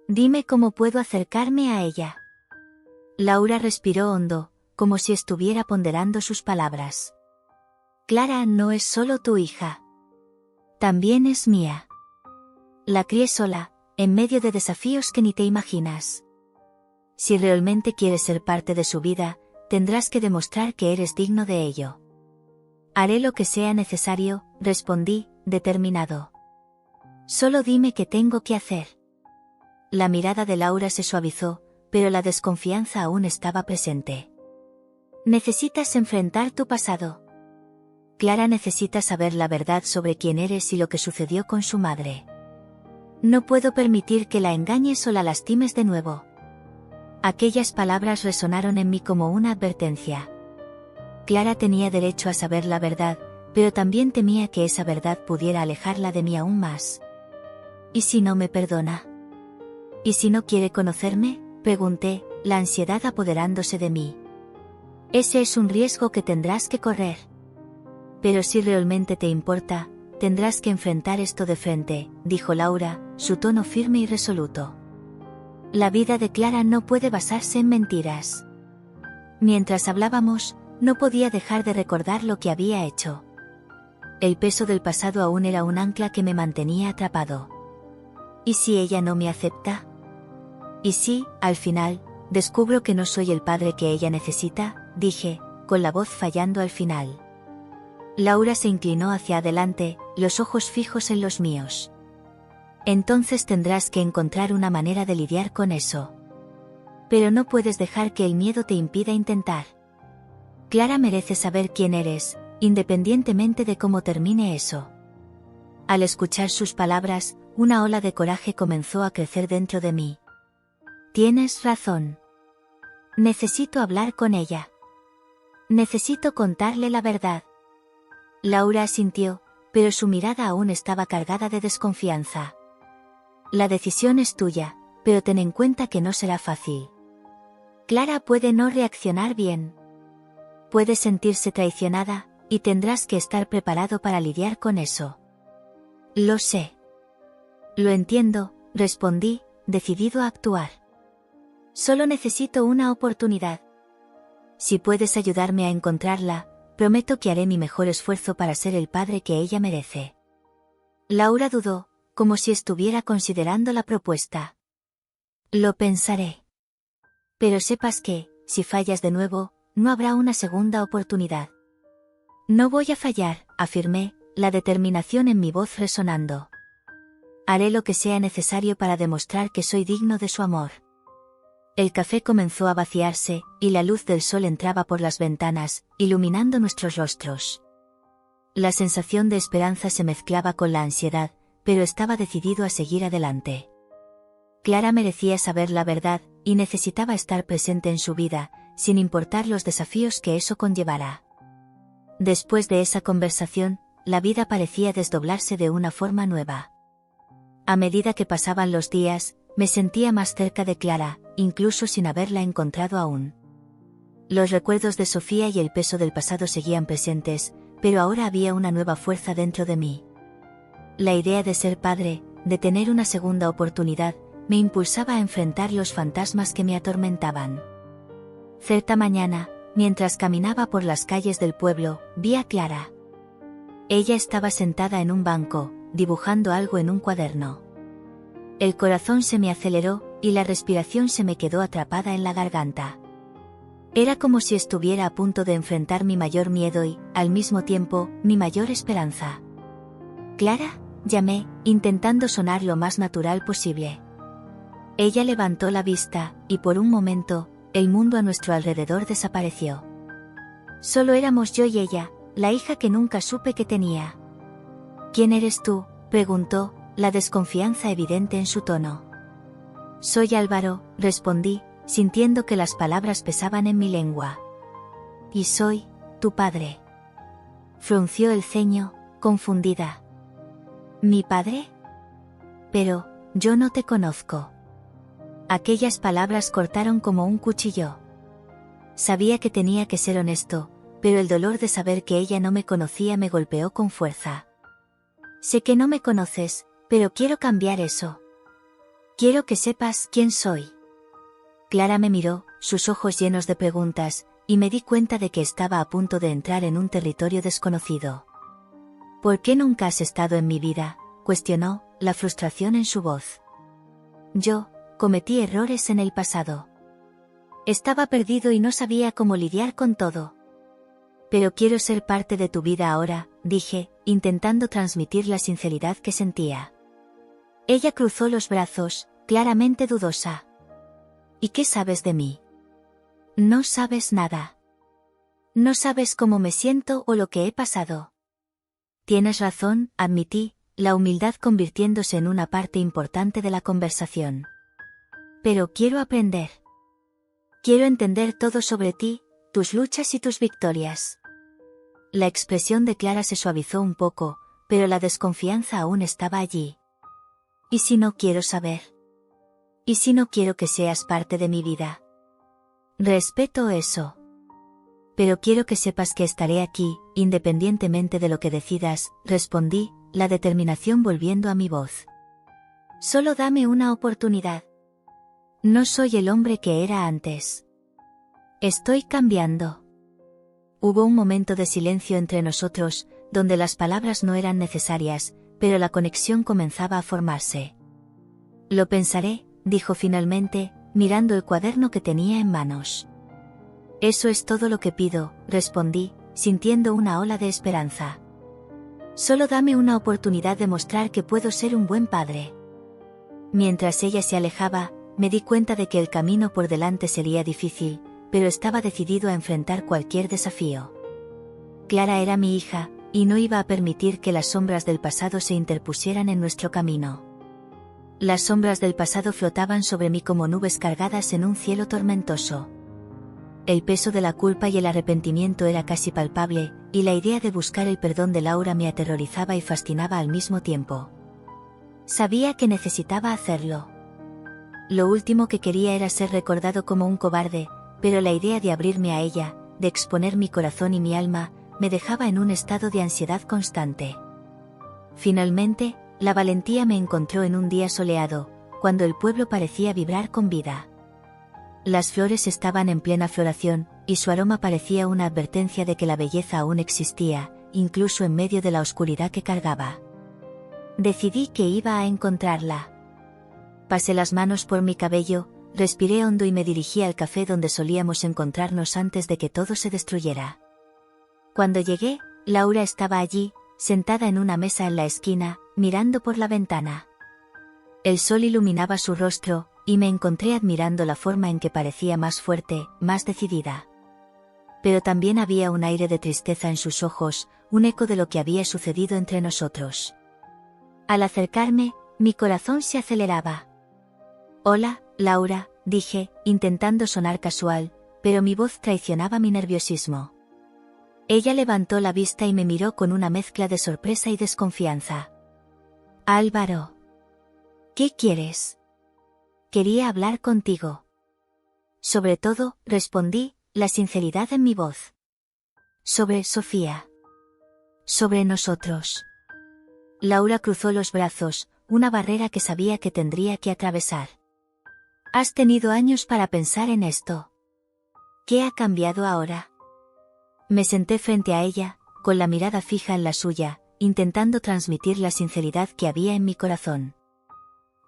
Dime cómo puedo acercarme a ella. Laura respiró hondo, como si estuviera ponderando sus palabras. Clara no es solo tu hija. También es mía. La crié sola, en medio de desafíos que ni te imaginas. Si realmente quieres ser parte de su vida, tendrás que demostrar que eres digno de ello. Haré lo que sea necesario, respondí, determinado. Solo dime qué tengo que hacer. La mirada de Laura se suavizó, pero la desconfianza aún estaba presente. Necesitas enfrentar tu pasado. Clara necesita saber la verdad sobre quién eres y lo que sucedió con su madre. No puedo permitir que la engañes o la lastimes de nuevo. Aquellas palabras resonaron en mí como una advertencia. Clara tenía derecho a saber la verdad, pero también temía que esa verdad pudiera alejarla de mí aún más. ¿Y si no me perdona? ¿Y si no quiere conocerme?, pregunté, la ansiedad apoderándose de mí. Ese es un riesgo que tendrás que correr. Pero si realmente te importa, tendrás que enfrentar esto de frente, dijo Laura, su tono firme y resoluto. La vida de Clara no puede basarse en mentiras. Mientras hablábamos, no podía dejar de recordar lo que había hecho. El peso del pasado aún era un ancla que me mantenía atrapado. ¿Y si ella no me acepta? ¿Y si, al final, descubro que no soy el padre que ella necesita?, dije, con la voz fallando al final. Laura se inclinó hacia adelante, los ojos fijos en los míos. Entonces tendrás que encontrar una manera de lidiar con eso. Pero no puedes dejar que el miedo te impida intentar. Clara merece saber quién eres, independientemente de cómo termine eso. Al escuchar sus palabras, una ola de coraje comenzó a crecer dentro de mí. Tienes razón. Necesito hablar con ella. Necesito contarle la verdad. Laura asintió, pero su mirada aún estaba cargada de desconfianza. La decisión es tuya, pero ten en cuenta que no será fácil. Clara puede no reaccionar bien. Puede sentirse traicionada, y tendrás que estar preparado para lidiar con eso. Lo sé. Lo entiendo, respondí, decidido a actuar. Solo necesito una oportunidad. Si puedes ayudarme a encontrarla, prometo que haré mi mejor esfuerzo para ser el padre que ella merece. Laura dudó, como si estuviera considerando la propuesta. Lo pensaré. Pero sepas que, si fallas de nuevo, no habrá una segunda oportunidad. No voy a fallar, afirmé, la determinación en mi voz resonando. Haré lo que sea necesario para demostrar que soy digno de su amor. El café comenzó a vaciarse, y la luz del sol entraba por las ventanas, iluminando nuestros rostros. La sensación de esperanza se mezclaba con la ansiedad, pero estaba decidido a seguir adelante. Clara merecía saber la verdad, y necesitaba estar presente en su vida, sin importar los desafíos que eso conllevara. Después de esa conversación, la vida parecía desdoblarse de una forma nueva. A medida que pasaban los días, me sentía más cerca de Clara, incluso sin haberla encontrado aún. Los recuerdos de Sofía y el peso del pasado seguían presentes, pero ahora había una nueva fuerza dentro de mí. La idea de ser padre, de tener una segunda oportunidad, me impulsaba a enfrentar los fantasmas que me atormentaban. Cierta mañana, mientras caminaba por las calles del pueblo, vi a Clara. Ella estaba sentada en un banco, dibujando algo en un cuaderno. El corazón se me aceleró, y la respiración se me quedó atrapada en la garganta. Era como si estuviera a punto de enfrentar mi mayor miedo y, al mismo tiempo, mi mayor esperanza. «Clara», llamé, intentando sonar lo más natural posible. Ella levantó la vista, y por un momento, el mundo a nuestro alrededor desapareció. Solo éramos yo y ella, la hija que nunca supe que tenía. «¿Quién eres tú?», preguntó, la desconfianza evidente en su tono. «Soy Álvaro», respondí, sintiendo que las palabras pesaban en mi lengua. «Y soy, tu padre». Frunció el ceño, confundida. «¿Mi padre? Pero, yo no te conozco». Aquellas palabras cortaron como un cuchillo. Sabía que tenía que ser honesto, pero el dolor de saber que ella no me conocía me golpeó con fuerza. «Sé que no me conoces, pero quiero cambiar eso. Quiero que sepas quién soy». Clara me miró, sus ojos llenos de preguntas, y me di cuenta de que estaba a punto de entrar en un territorio desconocido. «¿Por qué nunca has estado en mi vida?», cuestionó, la frustración en su voz. «Yo, cometí errores en el pasado. Estaba perdido y no sabía cómo lidiar con todo. Pero quiero ser parte de tu vida ahora», dije, intentando transmitir la sinceridad que sentía. Ella cruzó los brazos, claramente dudosa. «¿Y qué sabes de mí?». «No sabes nada. No sabes cómo me siento o lo que he pasado». «Tienes razón», admití, la humildad convirtiéndose en una parte importante de la conversación. «Pero quiero aprender. Quiero entender todo sobre ti, tus luchas y tus victorias». La expresión de Clara se suavizó un poco, pero la desconfianza aún estaba allí. «¿Y si no quiero saber? ¿Y si no quiero que seas parte de mi vida?». «Respeto eso. Pero quiero que sepas que estaré aquí, independientemente de lo que decidas», respondí, la determinación volviendo a mi voz. «Solo dame una oportunidad. No soy el hombre que era antes. Estoy cambiando». Hubo un momento de silencio entre nosotros, donde las palabras no eran necesarias, pero la conexión comenzaba a formarse. «Lo pensaré», dijo finalmente, mirando el cuaderno que tenía en manos. «Eso es todo lo que pido», respondí, sintiendo una ola de esperanza. «Solo dame una oportunidad de mostrar que puedo ser un buen padre». Mientras ella se alejaba, me di cuenta de que el camino por delante sería difícil, pero estaba decidido a enfrentar cualquier desafío. Clara era mi hija, y no iba a permitir que las sombras del pasado se interpusieran en nuestro camino. Las sombras del pasado flotaban sobre mí como nubes cargadas en un cielo tormentoso. El peso de la culpa y el arrepentimiento era casi palpable, y la idea de buscar el perdón de Laura me aterrorizaba y fascinaba al mismo tiempo. Sabía que necesitaba hacerlo. Lo último que quería era ser recordado como un cobarde, pero la idea de abrirme a ella, de exponer mi corazón y mi alma, me dejaba en un estado de ansiedad constante. Finalmente, la valentía me encontró en un día soleado, cuando el pueblo parecía vibrar con vida. Las flores estaban en plena floración, y su aroma parecía una advertencia de que la belleza aún existía, incluso en medio de la oscuridad que cargaba. Decidí que iba a encontrarla. Pasé las manos por mi cabello, respiré hondo y me dirigí al café donde solíamos encontrarnos antes de que todo se destruyera. Cuando llegué, Laura estaba allí, sentada en una mesa en la esquina, mirando por la ventana. El sol iluminaba su rostro, y me encontré admirando la forma en que parecía más fuerte, más decidida. Pero también había un aire de tristeza en sus ojos, un eco de lo que había sucedido entre nosotros. Al acercarme, mi corazón se aceleraba. «Hola, Laura», dije, intentando sonar casual, pero mi voz traicionaba mi nerviosismo. Ella levantó la vista y me miró con una mezcla de sorpresa y desconfianza. «Álvaro. ¿Qué quieres?» «Quería hablar contigo». «Sobre todo», respondí, la sinceridad en mi voz. «Sobre Sofía. Sobre nosotros». Laura cruzó los brazos, una barrera que sabía que tendría que atravesar. «Has tenido años para pensar en esto. ¿Qué ha cambiado ahora?» Me senté frente a ella, con la mirada fija en la suya, intentando transmitir la sinceridad que había en mi corazón.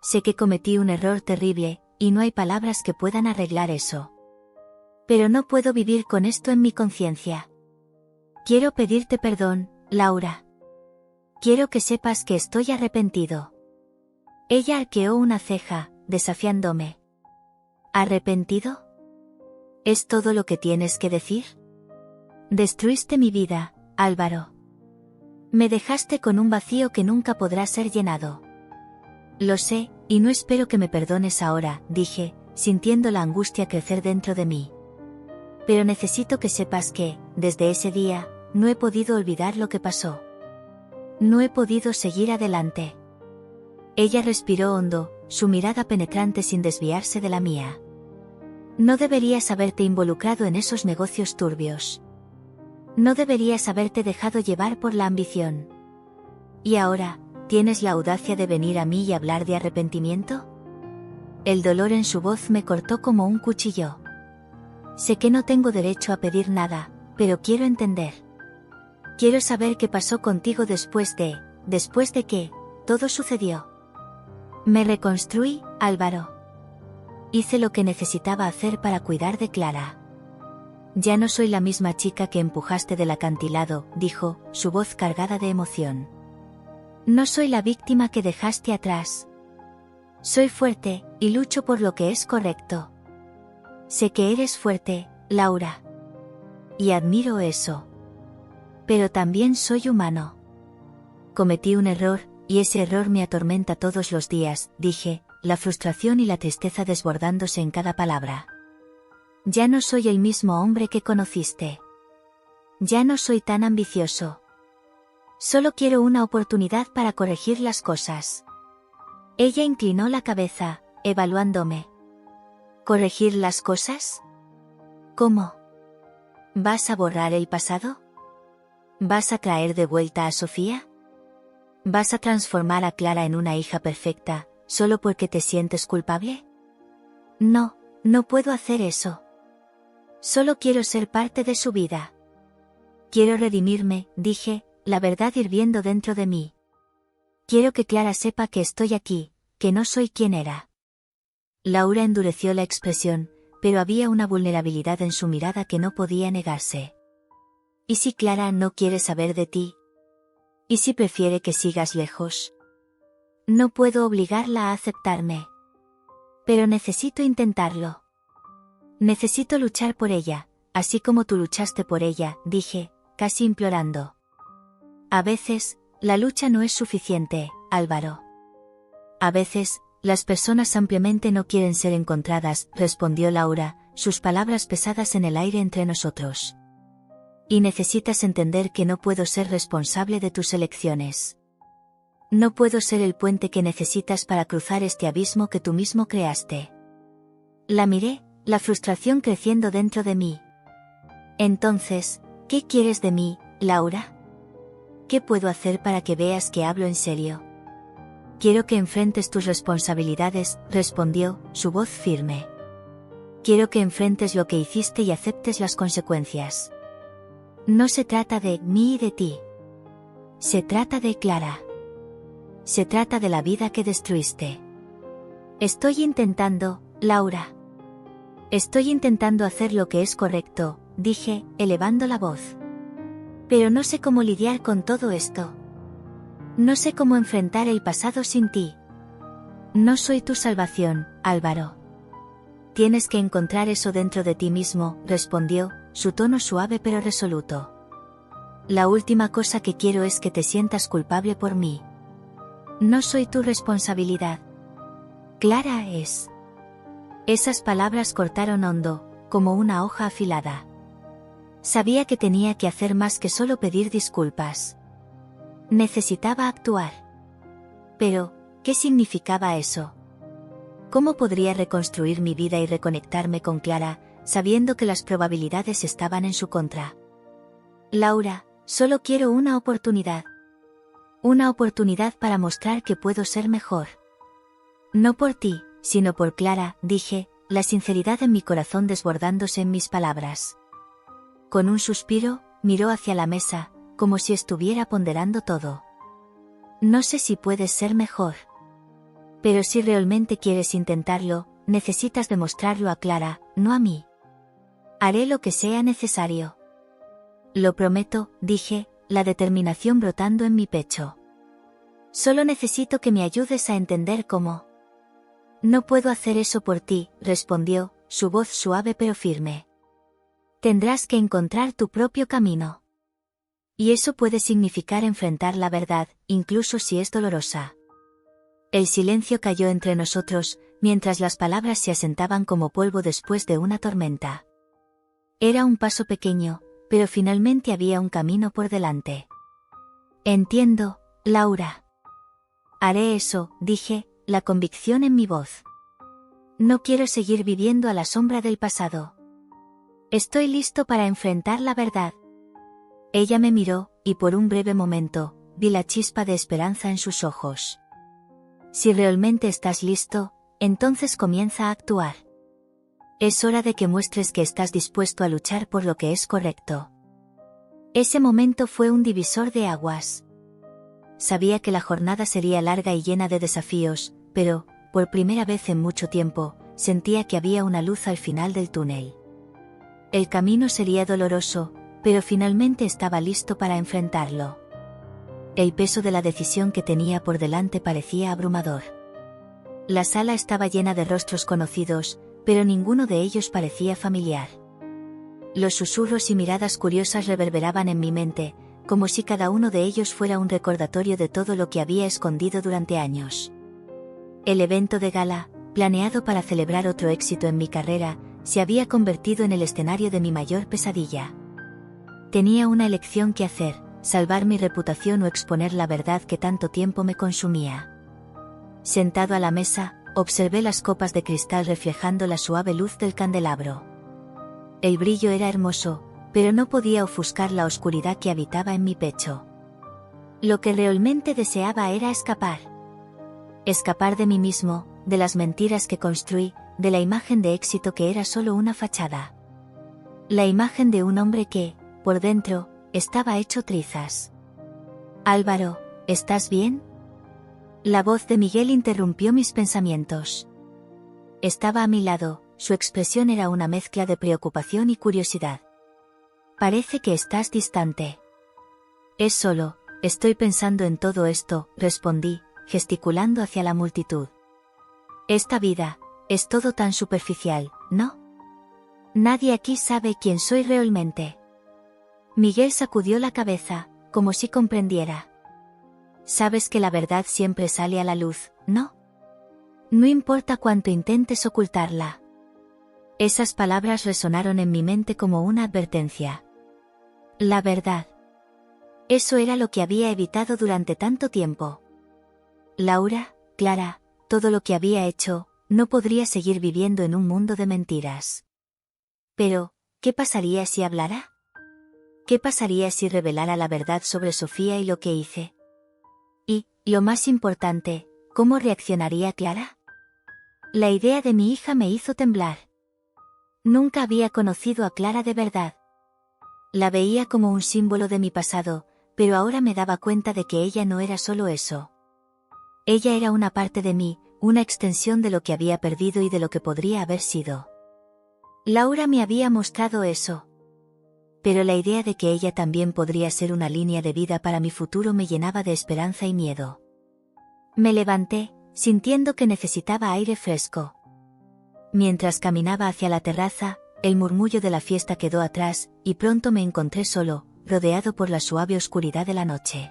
Sé que cometí un error terrible, y no hay palabras que puedan arreglar eso. Pero no puedo vivir con esto en mi conciencia. Quiero pedirte perdón, Laura. Quiero que sepas que estoy arrepentido. Ella arqueó una ceja, desafiándome. ¿Arrepentido? ¿Es todo lo que tienes que decir? Destruiste mi vida, Álvaro. Me dejaste con un vacío que nunca podrá ser llenado. Lo sé, y no espero que me perdones ahora, dije, sintiendo la angustia crecer dentro de mí. Pero necesito que sepas que, desde ese día, no he podido olvidar lo que pasó. No he podido seguir adelante. Ella respiró hondo, su mirada penetrante sin desviarse de la mía. No deberías haberte involucrado en esos negocios turbios. No deberías haberte dejado llevar por la ambición. ¿Y ahora, tienes la audacia de venir a mí y hablar de arrepentimiento? El dolor en su voz me cortó como un cuchillo. Sé que no tengo derecho a pedir nada, pero quiero entender. Quiero saber qué pasó contigo después de que todo sucedió. Me reconstruí, Álvaro. Hice lo que necesitaba hacer para cuidar de Clara. Ya no soy la misma chica que empujaste del acantilado, dijo, su voz cargada de emoción. No soy la víctima que dejaste atrás. Soy fuerte, y lucho por lo que es correcto. Sé que eres fuerte, Laura. Y admiro eso. Pero también soy humano. Cometí un error, y ese error me atormenta todos los días, dije, la frustración y la tristeza desbordándose en cada palabra. Ya no soy el mismo hombre que conociste. Ya no soy tan ambicioso. Solo quiero una oportunidad para corregir las cosas. Ella inclinó la cabeza, evaluándome. ¿Corregir las cosas? ¿Cómo? ¿Vas a borrar el pasado? ¿Vas a traer de vuelta a Sofía? ¿Vas a transformar a Clara en una hija perfecta, solo porque te sientes culpable? No, no puedo hacer eso. Solo quiero ser parte de su vida. Quiero redimirme, dije, la verdad hirviendo dentro de mí. Quiero que Clara sepa que estoy aquí, que no soy quien era. Laura endureció la expresión, pero había una vulnerabilidad en su mirada que no podía negarse. ¿Y si Clara no quiere saber de ti? ¿Y si prefiere que sigas lejos? No puedo obligarla a aceptarme. Pero necesito intentarlo. Necesito luchar por ella, así como tú luchaste por ella, dije, casi implorando. A veces, la lucha no es suficiente, Álvaro. A veces, las personas simplemente no quieren ser encontradas, respondió Laura, sus palabras pesadas en el aire entre nosotros. Y necesitas entender que no puedo ser responsable de tus elecciones. No puedo ser el puente que necesitas para cruzar este abismo que tú mismo creaste. La miré, la frustración creciendo dentro de mí. Entonces, ¿qué quieres de mí, Laura? ¿Qué puedo hacer para que veas que hablo en serio? Quiero que enfrentes tus responsabilidades, respondió, su voz firme. Quiero que enfrentes lo que hiciste y aceptes las consecuencias. No se trata de mí y de ti. Se trata de Clara. Se trata de la vida que destruiste. Estoy intentando, Laura. Estoy intentando hacer lo que es correcto, dije, elevando la voz. Pero no sé cómo lidiar con todo esto. No sé cómo enfrentar el pasado sin ti. No soy tu salvación, Álvaro. Tienes que encontrar eso dentro de ti mismo, respondió, su tono suave pero resoluto. La última cosa que quiero es que te sientas culpable por mí. No soy tu responsabilidad. Clara es. Esas palabras cortaron hondo, como una hoja afilada. Sabía que tenía que hacer más que solo pedir disculpas. Necesitaba actuar. Pero, ¿qué significaba eso? ¿Cómo podría reconstruir mi vida y reconectarme con Clara, sabiendo que las probabilidades estaban en su contra? Laura, solo quiero una oportunidad. Una oportunidad para mostrar que puedo ser mejor. No por ti, sino por Clara, dije, la sinceridad en mi corazón desbordándose en mis palabras. Con un suspiro, miró hacia la mesa, como si estuviera ponderando todo. No sé si puedes ser mejor. Pero si realmente quieres intentarlo, necesitas demostrarlo a Clara, no a mí. Haré lo que sea necesario. Lo prometo, dije, la determinación brotando en mi pecho. Solo necesito que me ayudes a entender cómo. No puedo hacer eso por ti, respondió, su voz suave pero firme. Tendrás que encontrar tu propio camino. Y eso puede significar enfrentar la verdad, incluso si es dolorosa. El silencio cayó entre nosotros, mientras las palabras se asentaban como polvo después de una tormenta. Era un paso pequeño, pero finalmente había un camino por delante. Entiendo, Laura. Haré eso, dije, la convicción en mi voz. No quiero seguir viviendo a la sombra del pasado. Estoy listo para enfrentar la verdad. Ella me miró, y por un breve momento, vi la chispa de esperanza en sus ojos. Si realmente estás listo, entonces comienza a actuar. Es hora de que muestres que estás dispuesto a luchar por lo que es correcto. Ese momento fue un divisor de aguas. Sabía que la jornada sería larga y llena de desafíos, pero, por primera vez en mucho tiempo, sentía que había una luz al final del túnel. El camino sería doloroso, pero finalmente estaba listo para enfrentarlo. El peso de la decisión que tenía por delante parecía abrumador. La sala estaba llena de rostros conocidos, pero ninguno de ellos parecía familiar. Los susurros y miradas curiosas reverberaban en mi mente, como si cada uno de ellos fuera un recordatorio de todo lo que había escondido durante años. El evento de gala, planeado para celebrar otro éxito en mi carrera, se había convertido en el escenario de mi mayor pesadilla. Tenía una elección que hacer: salvar mi reputación o exponer la verdad que tanto tiempo me consumía. Sentado a la mesa, observé las copas de cristal reflejando la suave luz del candelabro. El brillo era hermoso, pero no podía ofuscar la oscuridad que habitaba en mi pecho. Lo que realmente deseaba era escapar. Escapar de mí mismo, de las mentiras que construí, de la imagen de éxito que era solo una fachada. La imagen de un hombre que, por dentro, estaba hecho trizas. Álvaro, ¿estás bien? La voz de Miguel interrumpió mis pensamientos. Estaba a mi lado, su expresión era una mezcla de preocupación y curiosidad. Parece que estás distante. Es solo, estoy pensando en todo esto, respondí, gesticulando hacia la multitud. Esta vida, es todo tan superficial, ¿no? Nadie aquí sabe quién soy realmente. Miguel sacudió la cabeza, como si comprendiera. Sabes que la verdad siempre sale a la luz, ¿no? No importa cuánto intentes ocultarla. Esas palabras resonaron en mi mente como una advertencia. La verdad. Eso era lo que había evitado durante tanto tiempo. Laura, Clara, todo lo que había hecho, no podría seguir viviendo en un mundo de mentiras. Pero, ¿qué pasaría si hablara? ¿Qué pasaría si revelara la verdad sobre Sofía y lo que hice? Y, lo más importante, ¿cómo reaccionaría Clara? La idea de mi hija me hizo temblar. Nunca había conocido a Clara de verdad. La veía como un símbolo de mi pasado, pero ahora me daba cuenta de que ella no era solo eso. Ella era una parte de mí, una extensión de lo que había perdido y de lo que podría haber sido. Laura me había mostrado eso. Pero la idea de que ella también podría ser una línea de vida para mi futuro me llenaba de esperanza y miedo. Me levanté, sintiendo que necesitaba aire fresco. Mientras caminaba hacia la terraza, el murmullo de la fiesta quedó atrás, y pronto me encontré solo, rodeado por la suave oscuridad de la noche.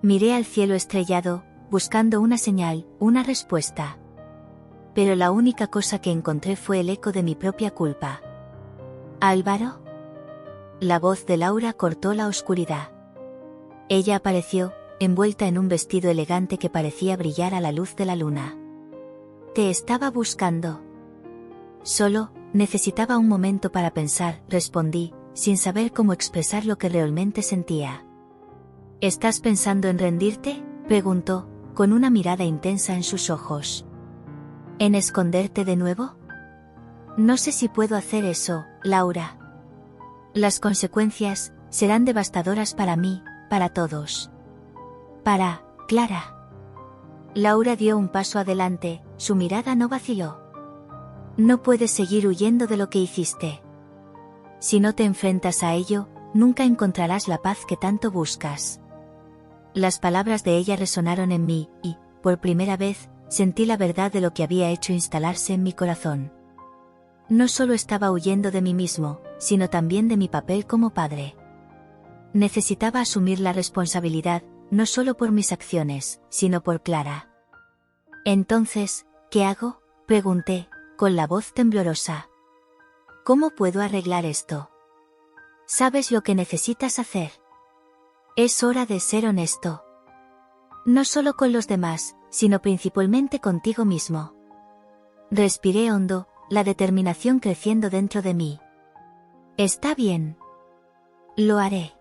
Miré al cielo estrellado, buscando una señal, una respuesta. Pero la única cosa que encontré fue el eco de mi propia culpa. ¿Álvaro? La voz de Laura cortó la oscuridad. Ella apareció, envuelta en un vestido elegante que parecía brillar a la luz de la luna. Te estaba buscando. Solo, necesitaba un momento para pensar, respondí, sin saber cómo expresar lo que realmente sentía. ¿Estás pensando en rendirte?, preguntó, con una mirada intensa en sus ojos. ¿En esconderte de nuevo? No sé si puedo hacer eso, Laura. Las consecuencias serán devastadoras para mí, para todos. Para Clara. Laura dio un paso adelante, su mirada no vaciló. No puedes seguir huyendo de lo que hiciste. Si no te enfrentas a ello, nunca encontrarás la paz que tanto buscas. Las palabras de ella resonaron en mí, y, por primera vez, sentí la verdad de lo que había hecho instalarse en mi corazón. No solo estaba huyendo de mí mismo, sino también de mi papel como padre. Necesitaba asumir la responsabilidad, no solo por mis acciones, sino por Clara. Entonces, ¿qué hago?, pregunté, con la voz temblorosa. ¿Cómo puedo arreglar esto? ¿Sabes lo que necesitas hacer? Es hora de ser honesto. No solo con los demás, sino principalmente contigo mismo. Respiré hondo, la determinación creciendo dentro de mí. Está bien. Lo haré.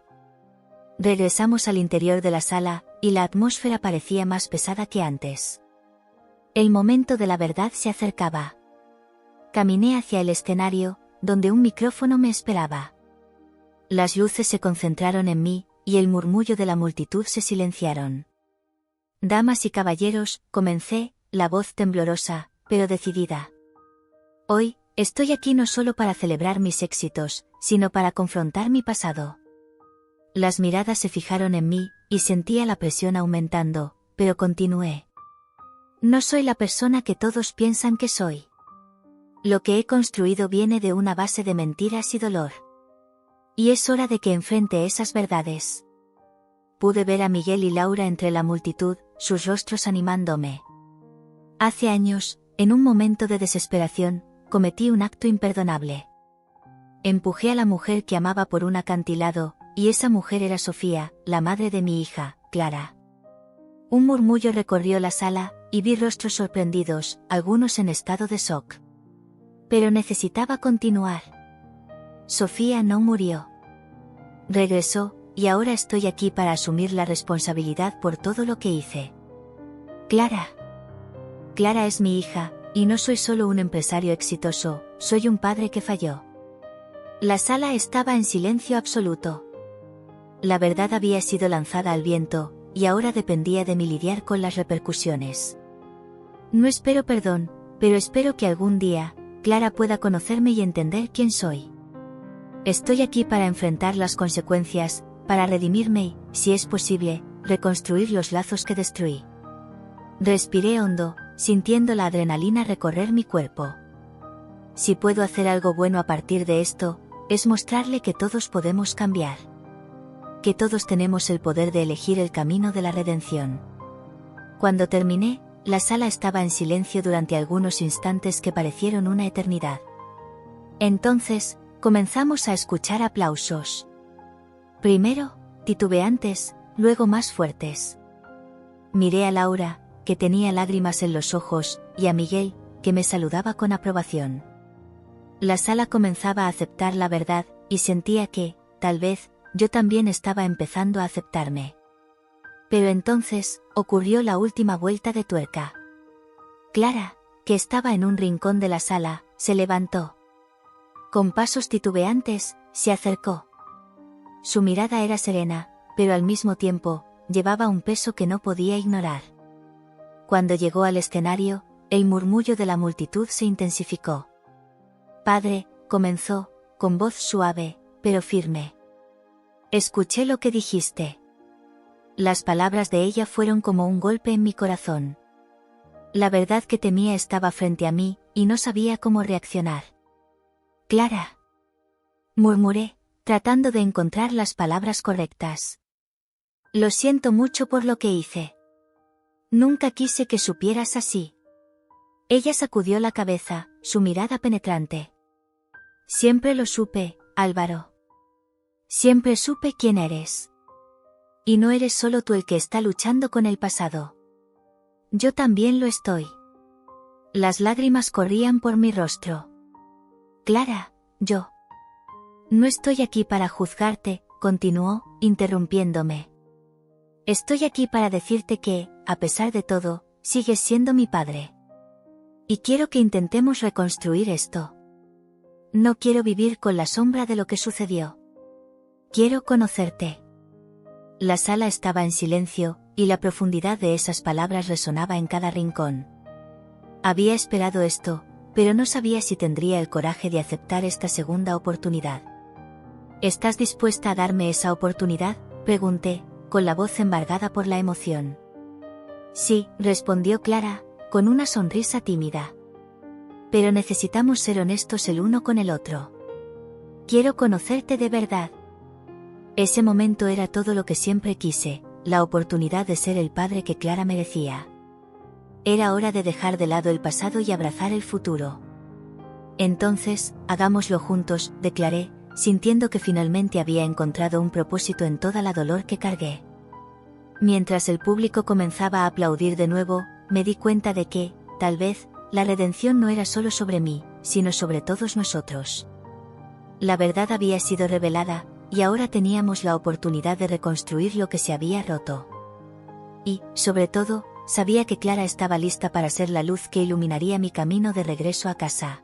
Regresamos al interior de la sala, y la atmósfera parecía más pesada que antes. El momento de la verdad se acercaba. Caminé hacia el escenario, donde un micrófono me esperaba. Las luces se concentraron en mí, y el murmullo de la multitud se silenciaron. Damas y caballeros, comencé, la voz temblorosa, pero decidida. Hoy, estoy aquí no solo para celebrar mis éxitos, sino para confrontar mi pasado. Las miradas se fijaron en mí, y sentía la presión aumentando, pero continué. No soy la persona que todos piensan que soy. Lo que he construido viene de una base de mentiras y dolor. Y es hora de que enfrente esas verdades. Pude ver a Miguel y Laura entre la multitud, sus rostros animándome. Hace años, en un momento de desesperación, cometí un acto imperdonable. Empujé a la mujer que amaba por un acantilado, y esa mujer era Sofía, la madre de mi hija, Clara. Un murmullo recorrió la sala, y vi rostros sorprendidos, algunos en estado de shock. Pero necesitaba continuar. Sofía no murió. Regresó, y ahora estoy aquí para asumir la responsabilidad por todo lo que hice. Clara. Clara es mi hija, y no soy solo un empresario exitoso, soy un padre que falló. La sala estaba en silencio absoluto. La verdad había sido lanzada al viento, y ahora dependía de mí lidiar con las repercusiones. No espero perdón, pero espero que algún día, Clara pueda conocerme y entender quién soy. Estoy aquí para enfrentar las consecuencias, para redimirme y, si es posible, reconstruir los lazos que destruí. Respiré hondo, sintiendo la adrenalina recorrer mi cuerpo. Si puedo hacer algo bueno a partir de esto, es mostrarle que todos podemos cambiar. Que todos tenemos el poder de elegir el camino de la redención. Cuando terminé, la sala estaba en silencio durante algunos instantes que parecieron una eternidad. Entonces, comenzamos a escuchar aplausos. Primero, titubeantes, luego más fuertes. Miré a Laura, que tenía lágrimas en los ojos, y a Miguel, que me saludaba con aprobación. La sala comenzaba a aceptar la verdad, y sentía que, tal vez, yo también estaba empezando a aceptarme. Pero entonces, ocurrió la última vuelta de tuerca. Clara, que estaba en un rincón de la sala, se levantó. Con pasos titubeantes, se acercó. Su mirada era serena, pero al mismo tiempo, llevaba un peso que no podía ignorar. Cuando llegó al escenario, el murmullo de la multitud se intensificó. Padre, comenzó, con voz suave, pero firme. Escuché lo que dijiste. Las palabras de ella fueron como un golpe en mi corazón. La verdad que temía estaba frente a mí, y no sabía cómo reaccionar. Clara. Murmuré, tratando de encontrar las palabras correctas. Lo siento mucho por lo que hice. Nunca quise que supieras así. Ella sacudió la cabeza, su mirada penetrante. Siempre lo supe, Álvaro. Siempre supe quién eres. Y no eres solo tú el que está luchando con el pasado. Yo también lo estoy. Las lágrimas corrían por mi rostro. Clara, yo. No estoy aquí para juzgarte, continuó, interrumpiéndome. Estoy aquí para decirte que, a pesar de todo, sigues siendo mi padre. Y quiero que intentemos reconstruir esto. No quiero vivir con la sombra de lo que sucedió. Quiero conocerte. La sala estaba en silencio, y la profundidad de esas palabras resonaba en cada rincón. Había esperado esto, pero no sabía si tendría el coraje de aceptar esta segunda oportunidad. ¿Estás dispuesta a darme esa oportunidad?, pregunté, con la voz embargada por la emoción. Sí, respondió Clara, con una sonrisa tímida. Pero necesitamos ser honestos el uno con el otro. Quiero conocerte de verdad. Ese momento era todo lo que siempre quise, la oportunidad de ser el padre que Clara merecía. Era hora de dejar de lado el pasado y abrazar el futuro. Entonces, hagámoslo juntos, declaré, sintiendo que finalmente había encontrado un propósito en toda la dolor que cargué. Mientras el público comenzaba a aplaudir de nuevo, me di cuenta de que, tal vez, la redención no era solo sobre mí, sino sobre todos nosotros. La verdad había sido revelada, y ahora teníamos la oportunidad de reconstruir lo que se había roto. Y, sobre todo, sabía que Clara estaba lista para ser la luz que iluminaría mi camino de regreso a casa.